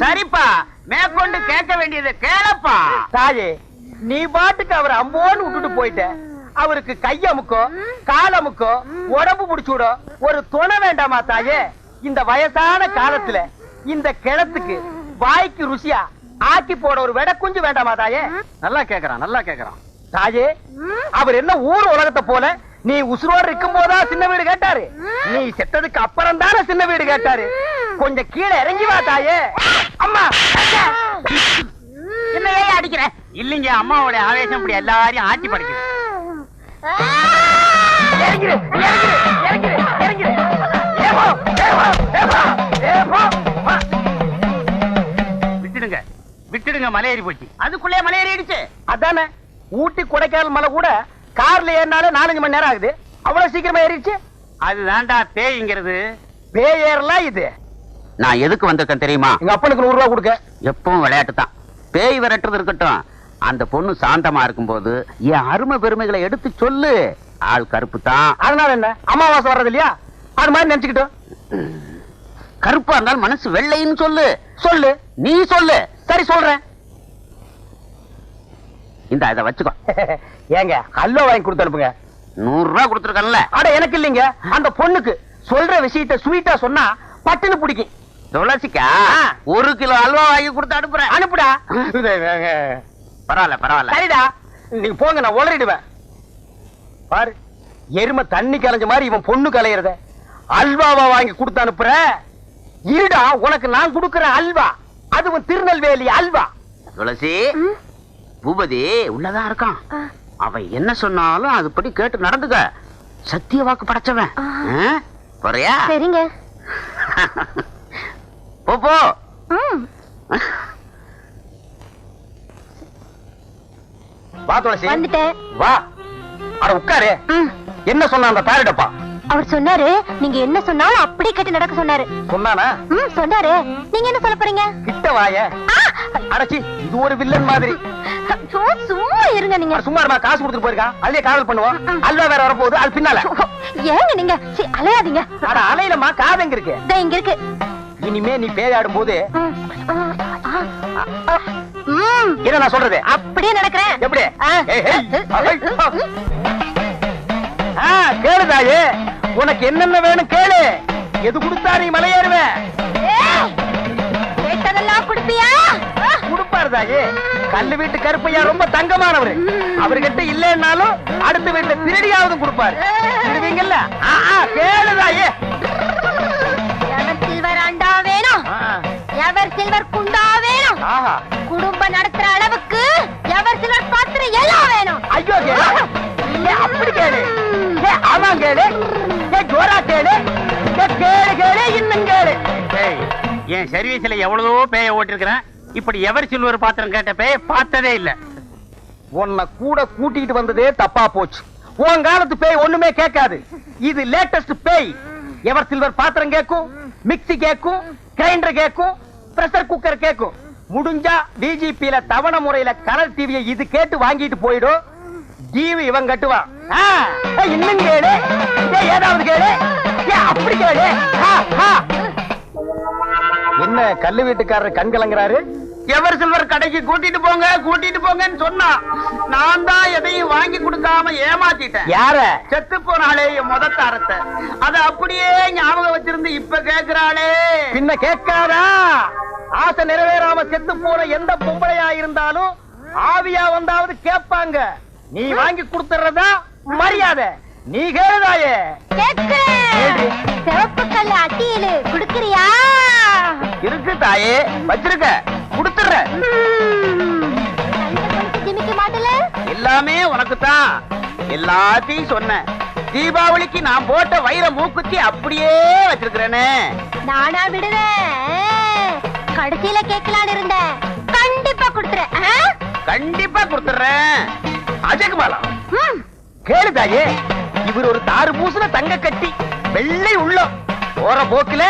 சரிப்பா, மேற்கொண்டு கேட்க வேண்டியதை கேளப்பா. தாயே, நீ பாட்டுக்கு அவரை அம்போன்னு விட்டுட்டு போயிட்ட. அவருக்கு கையமுக்கோ காலமுக்கோ உடம்பு புடிச்சுடோ ஒரு துணை வேண்டாமா தாயே? இந்த வயசான காலத்துல இந்த கிழத்துக்கு வாய்க்கு ருசியா ஆக்கி போட ஒரு வெட குஞ்சு வேண்டாமா தாயே? நல்லா கேக்குறான், நல்லா கேக்குறான். தாயே, அவர் என்ன ஊர் உலகத்தை போல நீ உசுரோடு இருக்கும் போதா சின்ன வீடு கேட்டாரு? நீ செத்ததுக்கு அப்புறம் தானே சின்ன வீடு கேட்டாரு. கொஞ்சம் கீழே இறங்கி வா தாயே. அம்மா, என்னையே அடிக்கிற? இல்லைங்க, அம்மாவோட ஆவேசம் இப்படி எல்லாரையும் ஆட்டி படைக்குது. விட்டுடுங்க விட்டுடுங்க, மலையேறி போச்சு. அதுக்குள்ளே மலையேறிடுச்சு. அதானே, ஊட்டி கொடைக்கானல் மலை கூட கார்ல ஏறினாலே 4-5 மணி நேரம் ஆகுது. அவ்வளவு சீக்கிரமா ஏறிடுச்சு. அதுதான்டா பேய்ங்கிறது. பேய் ஏறலாம் இது. நான் எதுக்கு வந்திருக்கேன் தெரியுமா? எங்க அப்பனுக்கு 100 ரூபா கொடுக்க. எப்பவும் விளையாட்டு தான். பேய் விரட்டுறது இருக்கட்டும், அந்த பொண்ணு சாந்தமா இருக்கும்போது என் அருமை பெருமைகளை எடுத்து சொல்லு. ஆள் கருப்பு தான். அதனால என்ன, அமாவாசை வர்றது இல்லையா? அது மாதிரி நினைச்சுக்கிட்டோம். கருப்பா இருந்தாலும் மனசு வெள்ளைன்னு சொல்லு. சொல்லு, நீ சொல்லு. சரி சொல்றேன். இந்த இதை வச்சுக்கோ. ஏங்க, ஹல்வா வாங்கி கொடுத்து அனுப்புங்க. 100 ரூபா கொடுத்துருக்கல. அட எனக்கு இல்லைங்க, அந்த பொண்ணுக்கு சொல்ற விஷயத்த ஸ்வீட்டா சொன்னா பட்டுன்னு பிடிக்கும். துளசிக்கா 1 கிலோ அல்வா வாங்கி கொடுத்து அனுப்புறேன். அனுப்புடா. பரவாயில்ல பரவாயில்ல. சரிடா, நீங்க போங்க, நான் உளறிடுவேன். பாரு, எருமை தண்ணி கலைஞ்ச மாதிரி இவன் பொண்ணு கலையறத அல்வாவா வாங்கி கொடுத்து அனுப்புற. இருடா, உனக்கு நான் கொடுக்கிற அல்வா, அதுவும் திருநெல்வேலி அல்வா. துளசி, பூபதி உள்ளதான் இருக்கான். அவன் என்ன சொன்னாலும் அதுபடி கேட்டு நடந்துக்க. சத்திய வாக்கு படைச்சவன். போறியா? சரிங்க. போ போ. வா துளசி, வந்துட்டேன். வா. அட உட்காரு. என்ன சொன்ன அந்த தாரிடப்பா? அவர் சொன்னாரு, நீங்க என்ன சொன்னாலும் அப்படி கேட்டு நடக்க சொன்னாரு. சொன்னானா? சொன்னாரு. நீங்க என்ன சொல்ல போறீங்க? கிட்ட வாய. அடச்சி, இது ஒரு வில்லன் மாதிரி. சும்மா இருங்க நீங்க. சும்மா இருமா, காசு கொடுத்துட்டு போயிருக்கான். அதுலயே காதல் பண்ணுவோம். அல்வா வேற வரப்போகுது, அது பின்னால. ஏங்க நீங்க அலையாதீங்க. அட அலையிலமா, காது எங்க இருக்கு? இங்க இருக்கு. இனிமே நீ பேயாடும் போது என்ன நான் சொல்றது அப்படியே நடக்கிறேன். எப்படி? கேளு தாயே, உனக்கு என்னென்ன வேணும் கேளு. எது கொடுத்தா நீ மலையேறுவேன்? கேட்டதெல்லாம் கொடுப்பியா? கொடுப்பாரு தாயே. கல்லு வீட்டு கருப்பையா ரொம்ப தங்கமானவரு. அவர்கிட்ட இல்லைன்னாலும் அடுத்த வீட்டுல திருடியாவது கொடுப்பாரு. திருடுவீங்கல்ல? கேளு தாயே. எவர் சில்வர் அண்டா வேணும், எவர் சில்வர் குண்டா வேணும், குடும்பம் நடத்துற அளவுக்கு எவர் சில்வர் பாத்திரம் எல்லாம் வேணும். ஐயோ, அப்படி கேளு. ஆமாம் கேளு. ஜோரா கேளு. கேளு கேளு, இன்னும் கேளு. என் சர்வீஸ்ல எவ்வளவோ பேய ஓட்டிருக்கிறேன். இப்படி எவர் சில்வர் பாத்திரம் கேட்ட பேய பார்த்ததே இல்ல. உன்னை கூட கூட்டிட்டு வந்ததே தப்பா போச்சு. உன் காலத்து பேய் ஒண்ணுமே கேட்காது. இது லேட்டஸ்ட் பேய். எவர் சில்வர் பாத்திரம் கேட்கும், மிக்ஸி கேட்கும், கிரைண்டர் கேட்கும், பிரஷர் குக்கர் கேட்கும். முடிஞ்சா டிஜிபில தவணை முறையில கலர் டிவியை இது கேட்டு வாங்கிட்டு போயிடும். டிவி இவன் கட்டுவான். இன்னும் கேளு. ஏதாவது கேளு. அப்படி கேளு. என்ன கல்லு வீட்டுக்காரர் கண் கலங்குறாரு? எவர் சில்வர் கடைக்கு கூட்டிட்டு போங்க கூட்டிட்டு போங்கன்னு சொன்னா, நான் தான் எதையும் வாங்கி கொடுக்காம ஏமாத்திட்டேன். யார? செத்து போனாலே என் முதத்தாரத்தை அத அப்படியே ஞாபகம் வச்சிருந்து இப்ப கேக்குறாளே. பின்ன கேட்காதா? ஆசை நிறைவேறாம செத்து போன எந்த பொம்பளையா இருந்தாலும் ஆவியா வந்தாவது கேட்பாங்க. நீ வாங்கி கொடுத்துறதா மரியாதை. நீ கேளுதாயே. சிவப்பு கல்லு அட்டியிலு குடுக்கறியா? இருக்கு தாயே, வச்சிருக்க, கொடுத்துற. ஜிமிக்க மாட்டல எல்லாமே உனக்கு தான். எல்லாத்தையும் சொன்னேன். தீபாவளிக்கு நான் போட்ட வைர மூக்குத்தி அப்படியே வச்சிருக்கிறேனே. நானா விடுவேன். கடைசியில கேட்கலான்னு இருந்தேன். கண்டிப்பா கொடுத்துறேன். கண்டிப்பா கொடுத்துறேன். அஜகுமாலா கேளு தாயே, இவர் ஒரு தாறு பூசுல தங்க கட்டி வெள்ளை உள்ளம் போற போக்குல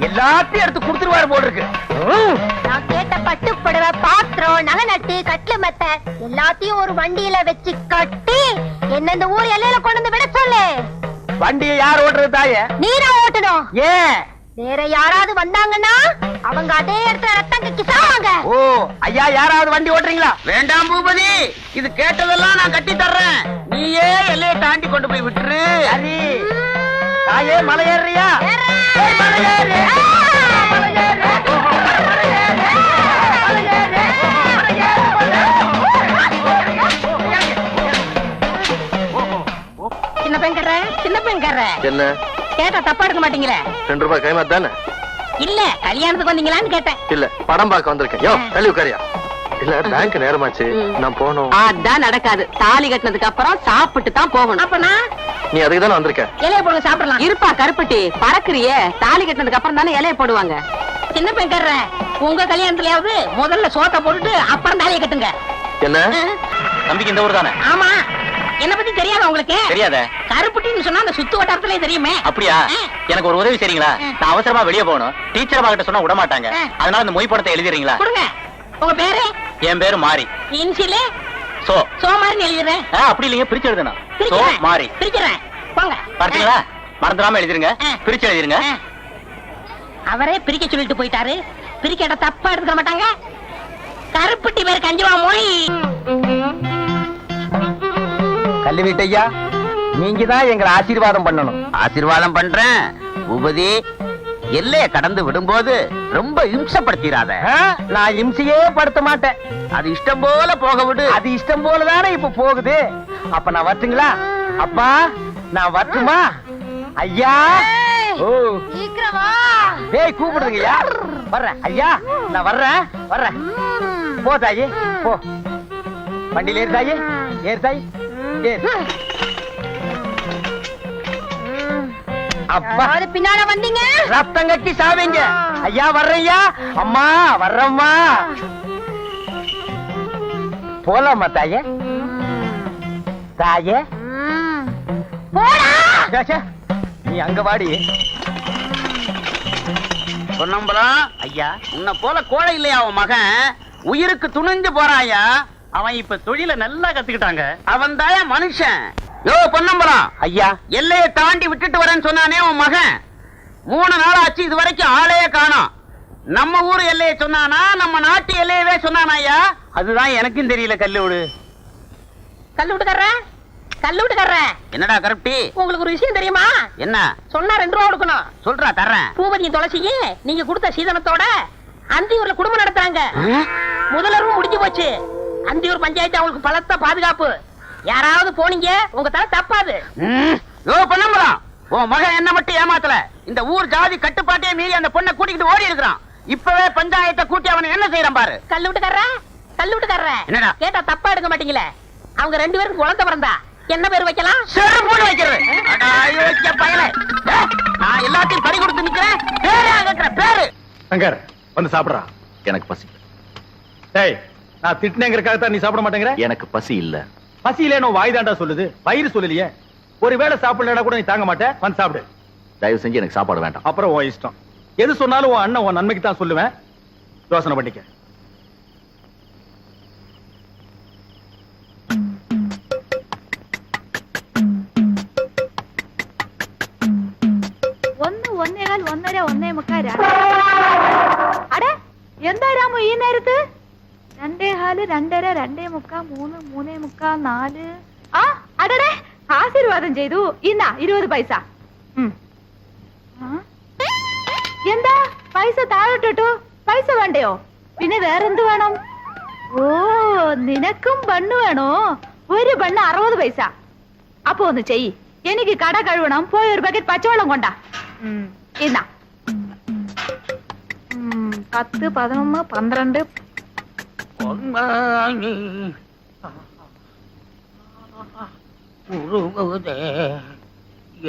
எல்லாத்தையும் எடுத்து கொடுத்துருவாரு போல் இருக்கு. நான் கேட்ட பட்டு புடவை, பாத்திரம், நகை நட்டு, கட்டில மெத்த எல்லாத்தையும் ஒரு வண்டியில வச்சு கட்டி என்ன இந்த ஊர் எல்லையில கொண்டு வந்து விட சொல்லு. வண்டியை யார் ஓட்டுறது தாயே? நீரா ஓட்டணும். ஏன்? வேற யாராவது வந்தாங்கன்னா அவங்க அதே இடத்துல ரத்தம் கக்கி சாவாங்க. ஓ ஐயா, யாராவது வண்டி ஓட்டுறீங்களா? வேண்டாம் பூபதி, இது கேட்டதெல்லாம் நான் கட்டி தர்றேன். நீயே எல்லையை தாண்டி கொண்டு போய் விட்டுரு. சரி தாயே, மலை ஏறியா? சின்ன பெண்கற சின்ன பெண்கற என்ன கேட்டா தப்பா எடுக்க மாட்டீங்களே? 2 ரூபாய் கைமாத் தானே? இல்ல கல்யாணத்துக்கு வந்தீங்களான்னு கேட்டேன். இல்ல படம் பார்க்க வந்திருக்கேன். யோ தள்ளி உட்காரியா. இல்ல பேங்க் நேரமாச்சு, நான் போகணும். அதான் நடக்காது. தாலி கட்டினதுக்கு அப்புறம் சாப்பிட்டு தான் போகணும். அப்பனா நீ அதுக்கு தானே வந்திருக்க. இலைய போடுங்க, சாப்பிடலாம். இருப்பா கருப்பட்டி, பறக்குறியே. தாலி கட்டினதுக்கு அப்புறம் தானே இலைய போடுவாங்க. சின்ன பெண்கற, உங்க கல்யாணத்துலயாவது முதல்ல சோத்த போட்டுட்டு அப்புறம் தாலியை கட்டுங்க. என்ன தம்பிக்கு இந்த ஊர் தானே? ஆமா. என்ன பத்தி தெரியாத உங்களுக்கு? தெரியாத. கருப்பட்டின்னு சொன்னா அந்த சுத்து வட்டாரத்திலே தெரியுமே. அப்படியா? எனக்கு ஒரு உதவி செய்றீங்களா? நான் அவசரமா வெளியே போகணும். டீச்சர் கிட்ட சொன்னா விட மாட்டாங்க. அதனால இந்த மொய் படத்தை எழுதிறீங்களா? கொடுங்க. உங்க பேரு? என் பேரு மாரி. இன்சிலே சோ சோமாரின்னு எழுதுறேன். அப்படி இல்லைங்க, பிரிச்சு எழுதணும். சோ மாரி. பிரிக்கிறேன். போங்க. பார்த்தீங்களா? மறந்துடாம எழுதிருங்க. பிரிச்சு எழுதிருங்க. அவரே பிரிக்க சொல்லிட்டு போயிட்டாரு. பிரிக்கட்ட தப்பா எடுத்துக்க மாட்டாங்க. கருப்பட்டி பேரு கஞ்சிவா மொழி. கல்வி வீட்டையா, நீங்க தான் எங்களை ஆசீர்வாதம் பண்ணணும். ஆசீர்வாதம் பண்றேன். பூபதி, எல்லைய கடந்து விடும்போது ரொம்ப இம்சப்படுத்திடாத. நான் இம்சையே படுத்த மாட்டேன். அது இஷ்டம் போல போக விடு. அது இஷ்டம் போலதானே இப்ப போகுது. அப்ப நான் வரட்டுங்களா? அப்பா நான் வரட்டுமா? ஐயா, ஓ சீக்கிரமா டேய் கூப்பிடுங்கய்யா. வர்றேன் ஐயா, நான் வர்றேன். போ தாயே, போ. வண்டியில ஏறு தாயே, ஏறு தாய், ஏறு. அப்பா, பின்னால வந்தீங்க ரத்தம் கட்டி சாவீங்க. ஐயா வர்றையா. அம்மா வர்றம்மா. போலாமா தாயே? தாயே போடா. நீ அங்க வாடி. பொன்னம்பலம் ஐயா, உன்னை போல கோழை இல்லையா அவன் மகன்? உயிருக்கு துணிஞ்சு போறாயா. அவன் இப்ப தொழில நல்லா கத்துக்கிட்டாங்க. அவன் தாயா மனுஷன். யோ பொன்னம்பலம் ஐயா, எல்லையை தாண்டி விட்டுட்டு வரேன்னு சொன்னானே உன் மகன். 3 நாள் ஆச்சு, இது வரைக்கும் ஆளையே காணோம். நம்ம ஊர் எல்லையை சொன்னானா, நம்ம நாட்டு எல்லையவே சொன்னானா ஐயா? அதுதான் எனக்கும் தெரியல. கல்லூடு கல்லூட்டுக்கார என்னடா கருப்பி? உங்களுக்கு ஒரு விஷயம் தெரியுமா? என்ன சொன்னா 2 ரூபா கொடுக்கணும். சொல்றா, தர்றேன். பூபதியும் துளசிக்கு நீங்க கொடுத்த சீதனத்தோட அந்தியூர்ல குடும்பம் நடத்துறாங்க. முதலரும் முடிஞ்சு போச்சு. அந்தியூர் பஞ்சாயத்து அவங்களுக்கு பலத்த பாதுகாப்பு. யாராவது போனீங்க உங்க தலை தப்பாது. யோ பொன்னம்பலம், உன் மகன் என்ன மட்டும் ஏமாத்தல. இந்த ஊர் ஜாதி கட்டுப்பாட்டையே மீறி அந்த பொண்ணை கூட்டிக்கிட்டு ஓடி இருக்கிறான். இப்பவே பஞ்சாயத்தை கூட்டி அவனை என்ன செய்யறான் பாரு. கல்லூட்டுக்கார என்னடா கேட்டா தப்பா எடுக்க மாட்டீங்களே. அவங்க 2 பேருக்கு குழந்தை பிறந்தா என்ன பேர் வைக்கலாம்? செருப்போடு வைக்கிறது. நான் எல்லாத்தையும் பறி கொடுத்து நிக்கிறேன். பேரு சங்கர் வந்து சாப்பிடுறா. எனக்கு பசி. டேய், நான் திட்டினேங்கிறதுக்காக தான் நீ சாப்பிட மாட்டேங்கிற? எனக்கு பசி இல்ல. பசி இல்லைன்னு வாய் தாண்டா சொல்லுது, வயிறு சொல்லலையே. ஒருவேளை சாப்பிடலடா கூட நீ தாங்க மாட்டே. வந்து சாப்பிடு. தயவு செஞ்சு எனக்கு சாப்பாடு வேண்டாம். அப்புறம் உன் இஷ்டம். எது சொன்னாலும் உன் அண்ணன் உன் நன்மைக்கு தான் சொல்லுவேன். யோசனை பண்ணிக்க. ഒന്നേകാൽ 1:30 1:45 അട എന്താ രാമു ഈ നേരത്ത്? 2:15 2:30 2:45 3 3:45 4 ആ അടടേ ആശീർവാദം ചെയ്തു. ഇന്നാ 20 പൈസ. എന്താ പൈസ താഴോട്ടിട്ടു? പൈസ വേണ്ടയോ? പിന്നെ വേറെന്ത് വേണം? ഓ നിനക്കും ബണ്ണ് വേണോ? ഒരു ബണ്ണ് 60 പൈസ. അപ്പൊ ഒന്ന് ചെയ്യ്. എനിക്ക് കട കഴുകണം. പോയി ഒരു ബക്കറ്റ് പച്ചവെള്ളം കൊണ്ടാ. ഇന്നാ 10 11 12 பொன்மானி உருகுதே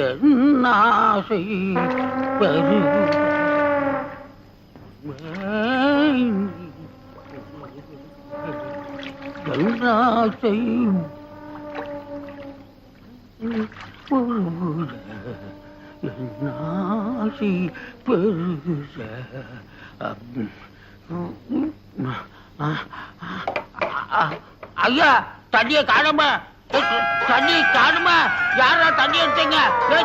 என் ஆசை பெரு ஆசை ஆசை பெருச ஐயா தண்ணிய காணுமா தண்ணி காணுமா யாரா தண்ணி எடுத்தீங்க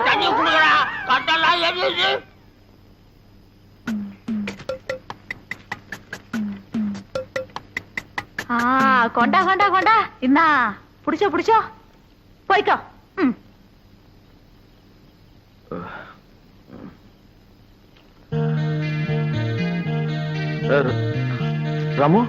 தண்ணிய குடுக்கறா கட்டெல்லாம் எரியுது கொண்டா கொண்டா கொண்டா என்ன புடிச்சோ புடிச்சோ போய்க்கோ. ராமு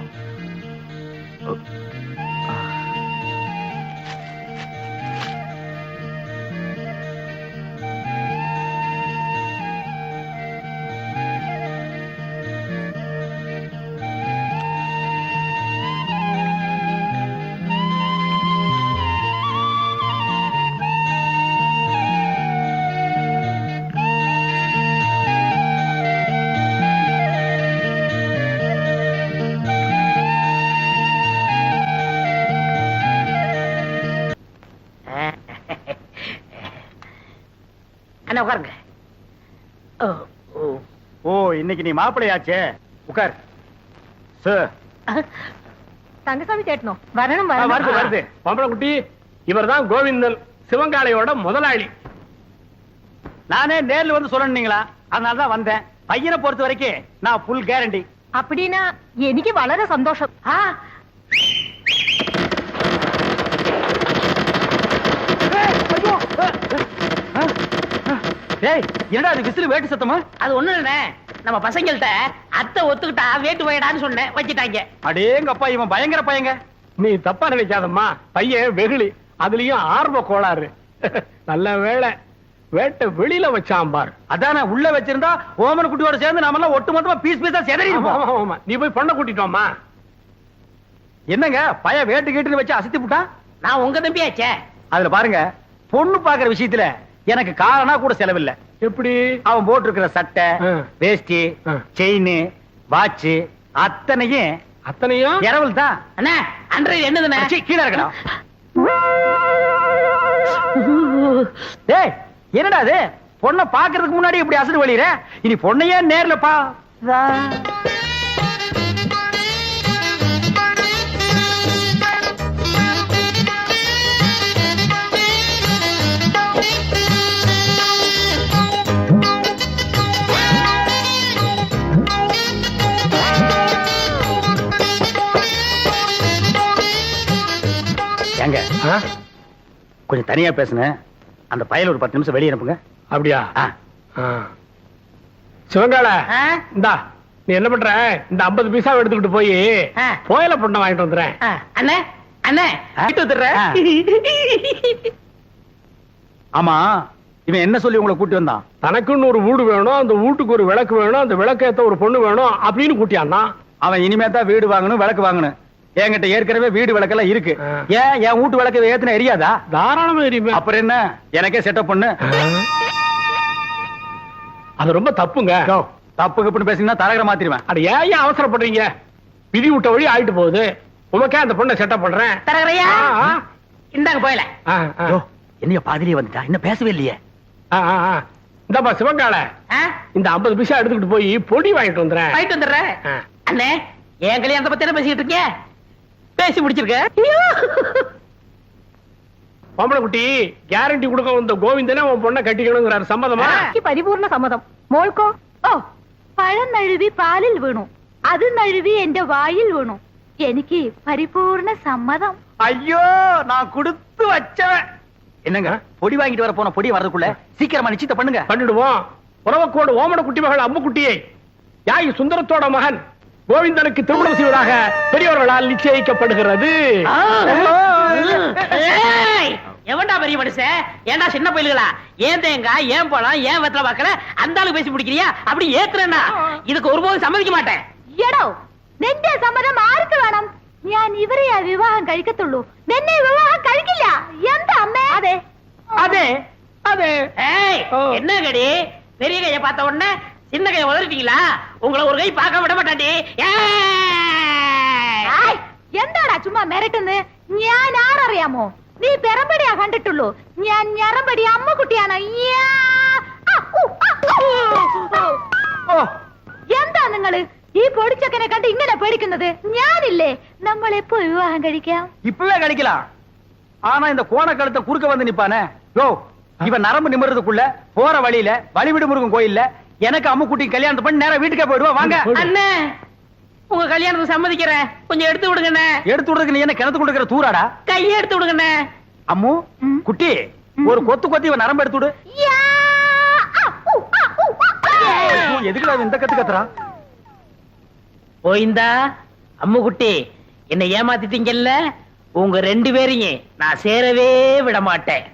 உட்காருங்க. ஓ இன்னைக்கு நீ மாப்பிளையாச்சே, உட்கார். சார் தங்கசாமி கேட்டணும் வரணும் வருது வருது. பம்பளை குட்டி, இவர்தான் கோவிந்தன், சிவங்காளையோட முதலாளி. நானே நேர்ல வந்து சொல்லணுங்களா, அதனாலதான் வந்தேன். பையனை பொறுத்த வரைக்கும் நான் ஃபுல் கேரண்டி. அப்படின்னா எனக்கு வளர சந்தோஷம். என்னடா அது விசில் வேட்டு சத்தமா? அது ஒண்ணு இல்ல, நம்ம பசங்கள்ட்ட அத்தை ஒத்துக்கிட்டா வேட்டு போயிடான்னு சொன்னேன், வச்சிட்டாங்க. அடேங்கப்பா, இவன் பயங்கர பையங்க. நீ தப்பா நினைக்காதம்மா, பையன் வெகுளி, அதுலயும் ஆர்வ கோளாறு. நல்ல வேளை வேட்டை வெளியில வச்சான் பார். அதான உள்ள வச்சிருந்தா ஓமன குட்டியோட சேர்ந்து நாம எல்லாம் ஒட்டு மொத்தமா பீஸ் பீஸா செதறி இருப்போம். நீ போய் பொண்ணை கூட்டிட்டோமா? என்னங்க பைய வேட்டு கேட்டுன்னு வச்சு அசத்தி விட்டான்? நான் உங்க தம்பியாச்சே. அதுல பாருங்க, பொண்ணு பாக்குற விஷயத்துல எனக்கு காரணா கூட செலவில்லை. எப்படி? அவன் போட்டு இருக்கிற சட்டை, வேஷ்டி, செயின், வாட்ச் அத்தனையும் இரவல் தான். அண்ணா அன்றைய என்னதுண்ணே? கீழே இருக்கணும். டேய் என்னடா அது, பொண்ணை பாக்குறதுக்கு முன்னாடி இப்படி அசடு வழியிற, இனி பொண்ணையே நேர்ல பா. கொஞ்சம் தனியா பேசுனேன், அந்த பயல ஒரு 10 நிமிஷம் வெளியே அனுப்புங்க. அப்படியா? சிவங்கால, இந்தா நீ என்ன பண்ற, இந்த 50 பைசா எடுத்துக்கிட்டு போய் கோயில பொண்ணை வாங்கிட்டு வந்துடுறேன். அண்ணே அண்ணே வந்துடுறேன். ஆமா, இவன் என்ன சொல்லி உங்களை கூட்டி வந்தான்? தனக்குன்னு ஒரு வீடு வேணும், அந்த வீட்டுக்கு ஒரு விளக்கு வேணும், அந்த விளக்கேத்த ஒரு பொண்ணு வேணும் அப்படின்னு கூட்டியான்னா. அவன் இனிமே தான் வீடு வாங்கணும், விளக்கு வாங்கணும். என்கிட்ட ஏற்கனவே வீடு விளக்கெல்லாம் இருக்கு. ஏன் என் வீட்டு விளக்கு ஏத்துன எரியாதா? தாராளமா எரியுமே. அப்புறம் என்ன, எனக்கே செட்டப் பண்ணு. அது ரொம்ப தப்புங்க. தப்புக்கு பேசினா தரகர மாத்திருவேன். அட ஏன் அவசரப்படுறீங்க? விதி விட்ட வழி ஆயிட்டு போகுது. உமக்கே அந்த பொண்ணை செட்டப் பண்றேன். தரகரையா இந்தாங்க போயல. என்னைய பாதிரியே வந்துட்டா, இன்னும் பேசவே இல்லையே. இந்தப்பா சிவங்கால, இந்த 50 பைசா எடுத்துக்கிட்டு போய் பொடி வாங்கிட்டு வந்துடுறேன். வாங்கிட்டு வந்துடுறேன். அண்ணே என் கல்யாணத்தை பத்தி என்ன பேசிக்கிட்டு இருக்கீங்க? பேசி முடிச்சிருக்க. பொம்பளை குட்டி, கேரண்டி கொடுக்க வந்த கோவிந்தனே உன் பொண்ணை கட்டிக்கணுங்கிறாரு. சம்மதமா? പരിപൂർണ സമ്മതം. മോൾക്കോ? ഓ, പഴം നഴുവി പാലിൽ വീണു, അത് നഴുവി എന്റെ വായിൽ വീണു. എനിക്ക് പരിപൂർണ സമ്മതം. ஐயோ, நான் கொடுத்து வச்சவன். என்னங்க பொடி வாங்கிட்டு வர போன பொடி வரதுக்குள்ள சீக்கிரமா நிச்சயத்தை பண்ணுங்க. பண்ணிடுவோம். உறவக்கோடு ஓமன குட்டி மகள் அம்மு குட்டியை யாகி சுந்தரத்தோட மகன் கோவிந்தனுக்கு திருமணம் செய்வதாக பெரியவர்களால் நிச்சயிக்கப்படுகிறது. எவன்டா பெரிய மனுஷன்? ஏன்டா சின்ன பயில்களா? ஏன் தேங்காய், ஏன் பழம், ஏன் வெத்தலை பாக்கல அந்த ஆளு பேசி பிடிக்கிறியா? அப்படி ஏத்துறேன்னா இதுக்கு ஒருபோதும் சம்மதிக்க மாட்டேன். എടോ, നിന്റെ സമ്മതം ആർക്ക് വേണം? ഞാൻ ഇവരെയാ വിവാഹം കഴിക്കത്തുള്ളൂ നിന്നെ വിവാഹം കഴിക്കില്ല എന്താ അമ്മേ അതെ அதே அதே ஏய் என்ன கடி பெரிய கைய பார்த்த உடனே சின்ன கைய உதறிட்டீங்களா உங்களை ஒரு கை பார்க்க விட மாட்டாண்டி എന്താടാ ചുമ്മാ മിരട്ടുന്ന് ഞാൻ ആരറിയാമോ നീ പെരമ്പടിയാ കണ്ടിട്ടുള്ളൂ ഞാൻ ഞരമ്പടി അമ്മക്കുട്ടിയാണ് എന്താ നിങ്ങള് ഈ പൊടിച്ചക്കനെ കണ്ട് ഇങ്ങനെ പേടിക്കുന്നത് ഞാനില്ലേ നമ്മൾ എപ്പോ വിവാഹം കഴിക്കാം இப்பவே கிடைக்கலாம் ஆனா இந்த கோணக்கழுத்தை குறுக்க வந்து நிப்பானே யோ இவன் நரம்பு நிமிர்றதுக்குள்ள போற வழியில வழிவிடு முருகன் கோயில்ல எனக்கு அம்முக்குட்டி கல்யாணத்தை பண்ணி நேரா வீட்டுக்கே போயிடுவா வாங்க அண்ணே உங்க கல்யாணத்துக்கு சம்மதிக்கிறேன் கொஞ்சம் எடுத்து விடுங்கண்ணே எடுத்து விடுறதுக்கு நீ என்ன கிணத்து கொடுக்கிற தூராடா கையை எடுத்து விடுங்கண்ணே அம்மு குட்டி ஒரு கொத்து கொத்தி இவன் நரம்பு எடுத்து விடு எதுக்குடா இந்த கத்து கத்துறா போயிந்தா அம்முக்குட்டி என்ன ஏமாத்திட்டீங்கல்ல உங்க 2 பேரையும் நான் சேரவே விட மாட்டேன்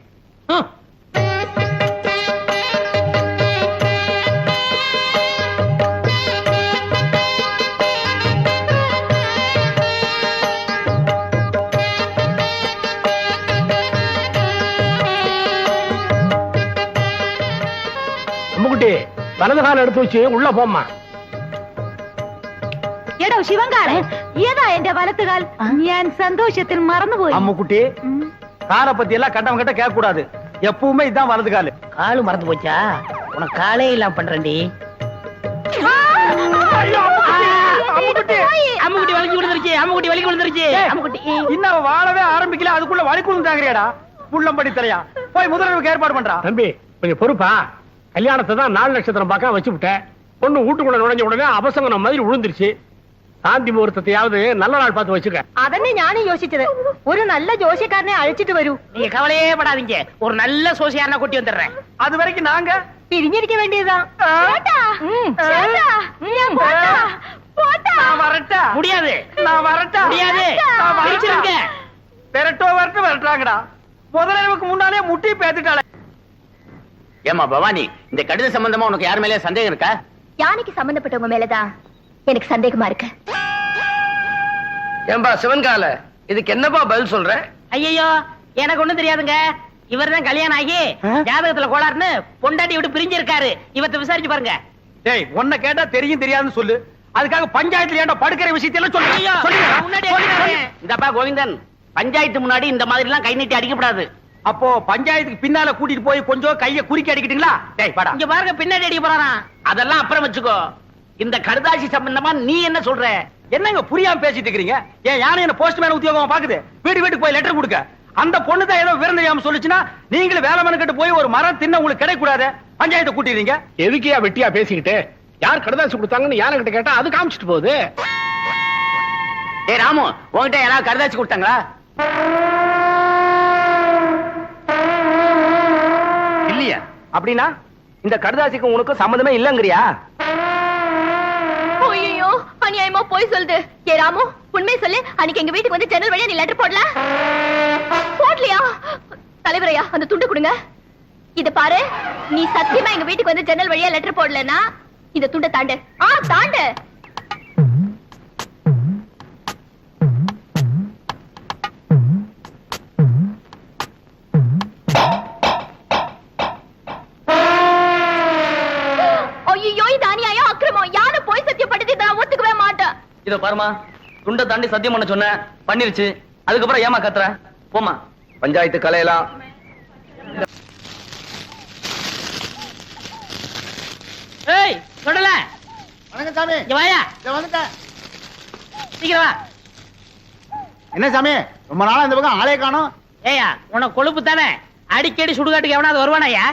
அம்முக்குட்டி வலது கால எடுத்து வச்சு உள்ள போம்மா എടോ ശിവങ്കാളെ ഏതാ എന്റെ വലത്തുകാൽ ഞാൻ സന്തോഷത്തിൽ മറന്നുപോയി அம்முக்குட்டி காரை பத்தி எல்லாம் கட்டம் கட்ட கேட்க கூடாது எப்பவுமே இதான் வலது காலு காலு மறந்து போச்சா உனக்கு காலே இல்லாம பண்றேன்டி அம்முக்குட்டி வலிக்கு விழுந்துருச்சு அம்முக்குட்டி வலிக்கு விழுந்துருச்சு அம்முக்குட்டி இன்னும் வாழவே ஆரம்பிக்கல அதுக்குள்ள வலிக்கு விழுந்தாங்கறியாடா புள்ளம்படி தரையா போய் முதல்வருக்கு ஏற்பாடு பண்றா தம்பி கொஞ்சம் பொறுப்பா கல்யாணத்தை தான் 4 நட்சத்திரம் பார்க்க வச்சு விட்டேன் பொண்ணு வீட்டுக்குள்ள நுழைஞ்ச உடனே அபசங்கனம் மாதிரி விழுந்துருச்சு சாந்தி முகூர்த்தத்தையாவது நல்ல நாள் பார்த்து வச்சுக்க അതന്നെ ഞാനും യോசிച്ചത് ഒരു നല്ല ജോഷിക്കാരനെ അഴിച്ചിട്ട് വരൂ நீங்க கவலையே படாதீங்க ஒரு நல்ல சோசியாரனா கூட்டி வந்துடுறேன் அது வரைக்கும் நாங்க പിരിഞ്ഞിരിക്ക വേണ്ടിയതാ நான் வரட்டா முடியாது நான் வரட்டா முடியாது பிரிச்சிருங்க வரட்டு வரட்டாங்கடா முதலமைக்கு முன்னாலே முட்டி பேத்துட்டாளே ஏமா பவானி இந்த கடித சம்பந்தமா உனக்கு யார் மேலே சந்தேகம் இருக்கா யானைக்கு சம்பந்தப்பட்டவங்க மேலதான் எனக்கு சந்தேகமா இருக்கு ஏம்பா சிவன்கால இதுக்கு என்னப்பா பதில் சொல்ற? ஐயோ எனக்கு ஒண்ணும் தெரியாதுங்க இவர்தான் கல்யாணம் ஆகி ஜாதகத்துல கோளாறுன்னு பொண்டாட்டி விட்டு பிரிஞ்சிருக்காரு இவத்தை விசாரிச்சு பாருங்க டேய் உன்னை கேட்டா தெரியும் தெரியாதுன்னு சொல்லு அதுக்காக பஞ்சாயத்துல ஏன்டா படுக்கிற விஷயத்தையெல்லாம் சொல்லு முன்னாடி இந்தப்பா கோவிந்தன் பஞ்சாயத்து முன்னாடி இந்த மாதிரி எல்லாம் கை நீட்டி அடிக்கப்படாது அப்போ பஞ்சாயத்துக்கு பின்னால கூட்டிட்டு போய் கொஞ்சம் கைய குறுக்கி அடிக்கிட்டீங்களா டேய் வாடா இங்க பாருங்க பின்னாடி அடிக்க போறாராம் அதெல்லாம் அப்புறம் வச்சுக்கோ இந்த கடுதாசி சம்பந்தமா நீ என்ன சொல்ற என்னங்க புரியாம பேசிட்டு இருக்கீங்க ஏன் யானை என்ன போஸ்ட்மேன் உத்தியோகமா பாக்குது வீட்டுக்கு போய் லெட்டர் கொடுக்க அந்த பொண்ணு தான் ஏதோ விருந்தறியாம சொல்லுச்சுன்னா நீங்களும் வேலை மனக்கிட்டு போய் ஒரு மரம் தின்ன உங்களுக்கு கிடைக்க கூடாது பஞ்சாயத்தை கூட்டிடுறீங்க எதுக்கியா வெட்டியா பேசிக்கிட்டு யார் கடுதாசி கொடுத்தாங்கன்னு யாரை கிட்ட கேட்டா அது காமிச்சிட்டு போகுது ஏ ராமு உன்கிட்ட யாராவது கடுதாசி கொடுத்தாங்களா இல்லையா அப்படின்னா இந்த கடுதாசிக்கு உனக்கு சம்மந்தமே இல்லங்கறியா ஐயோ அநியாயமா போய் சொல்லுது ஏ ராமு உண்மை சொல்லு அன்னைக்கு எங்க வீட்டுக்கு வந்து ஜன்னல் வழியா நீ லெட்டர் போடலையா தலைவரையா அந்த துண்டு கொடுங்க இத பாரு நீ சத்தியமா எங்க வீட்டுக்கு வந்து ஜன்னல் வழியா லெட்டர் போடலனா இந்த துண்டை தாண்டு தாண்டு ஐயோ இது அநியாயம் அக்கிரமம் யாரு போய் சத்தியப்பட்டது நான் ஒத்துக்கவே மாட்டேன் இத பாருமா துண்டை தாண்டி சத்தியம் பண்ண சொன்ன பண்ணிருச்சு அதுக்கப்புறம் ஏமா கத்துற போமா பஞ்சாயத்து கலையலாம் ஏய் சொல்லல வணக்கம் சாமி இங்க வாயா வந்துட்டேன் சீக்கிரம் வா என்ன சாமி ரொம்ப நாளா இந்த பக்கம் ஆளே காணோம் ஏயா உனக்கு கொழுப்பு தானே அடிக்கடி சுடுகாட்டுக்கு எவனாவது வருவானாயா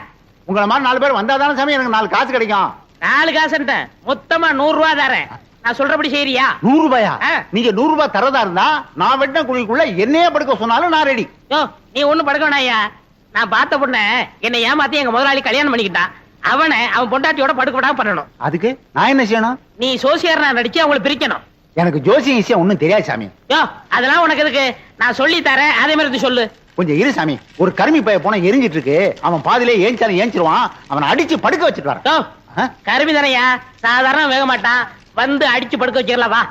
உங்களை மாதிரி 4 பேர் வந்தாதானே சாமி எனக்கு 4 காசு கிடைக்கும் 4 காசுன்ட்ட மொத்தமா 100 ரூபாய் தரேன் நான் சொல்றபடி செய்யறியா 100 ரூபாயா ஆ. நீங்க 100 ரூபாய் தரதா இருந்தா நான் வெட்டின குழிக்குள்ள என்னையே படுக்க சொன்னாலும் நான் ரெடி யோ நீ ஒண்ணும் படுக்க வேணாயா நான் பார்த்த பொண்ண என்னை ஏமாத்தி எங்க முதலாளி கல்யாணம் பண்ணிக்கிட்டான் அவனை அவன் பொண்டாட்டியோட படுக்க விடாம பண்ணணும் அதுக்கு நான் என்ன செய்யணும் நீ சோசியர்னா நடிச்சு அவங்களை பிரிக்கணும் எனக்கு ஜோசியம் விஷயம் ஒண்ணும் தெரியாது சாமி யோ அதெல்லாம் உனக்கு எதுக்கு நான் சொல்லி தரேன் அதே மாதிரி சொல்லு கொஞ்சம் இரு சாமி ஒரு கருமி பைய போன எரிஞ்சிட்டு இருக்கு அவன் பாதிலே ஏஞ்சாலும் ஏஞ்சிருவான் அவனை அடிச்சு படுக்க வச்சுட்டு வரேன் கருமி தானையா சாதாரண வேக மாட்டான் வந்து அடிச்சு படுக்க வச்சிடலாம் வா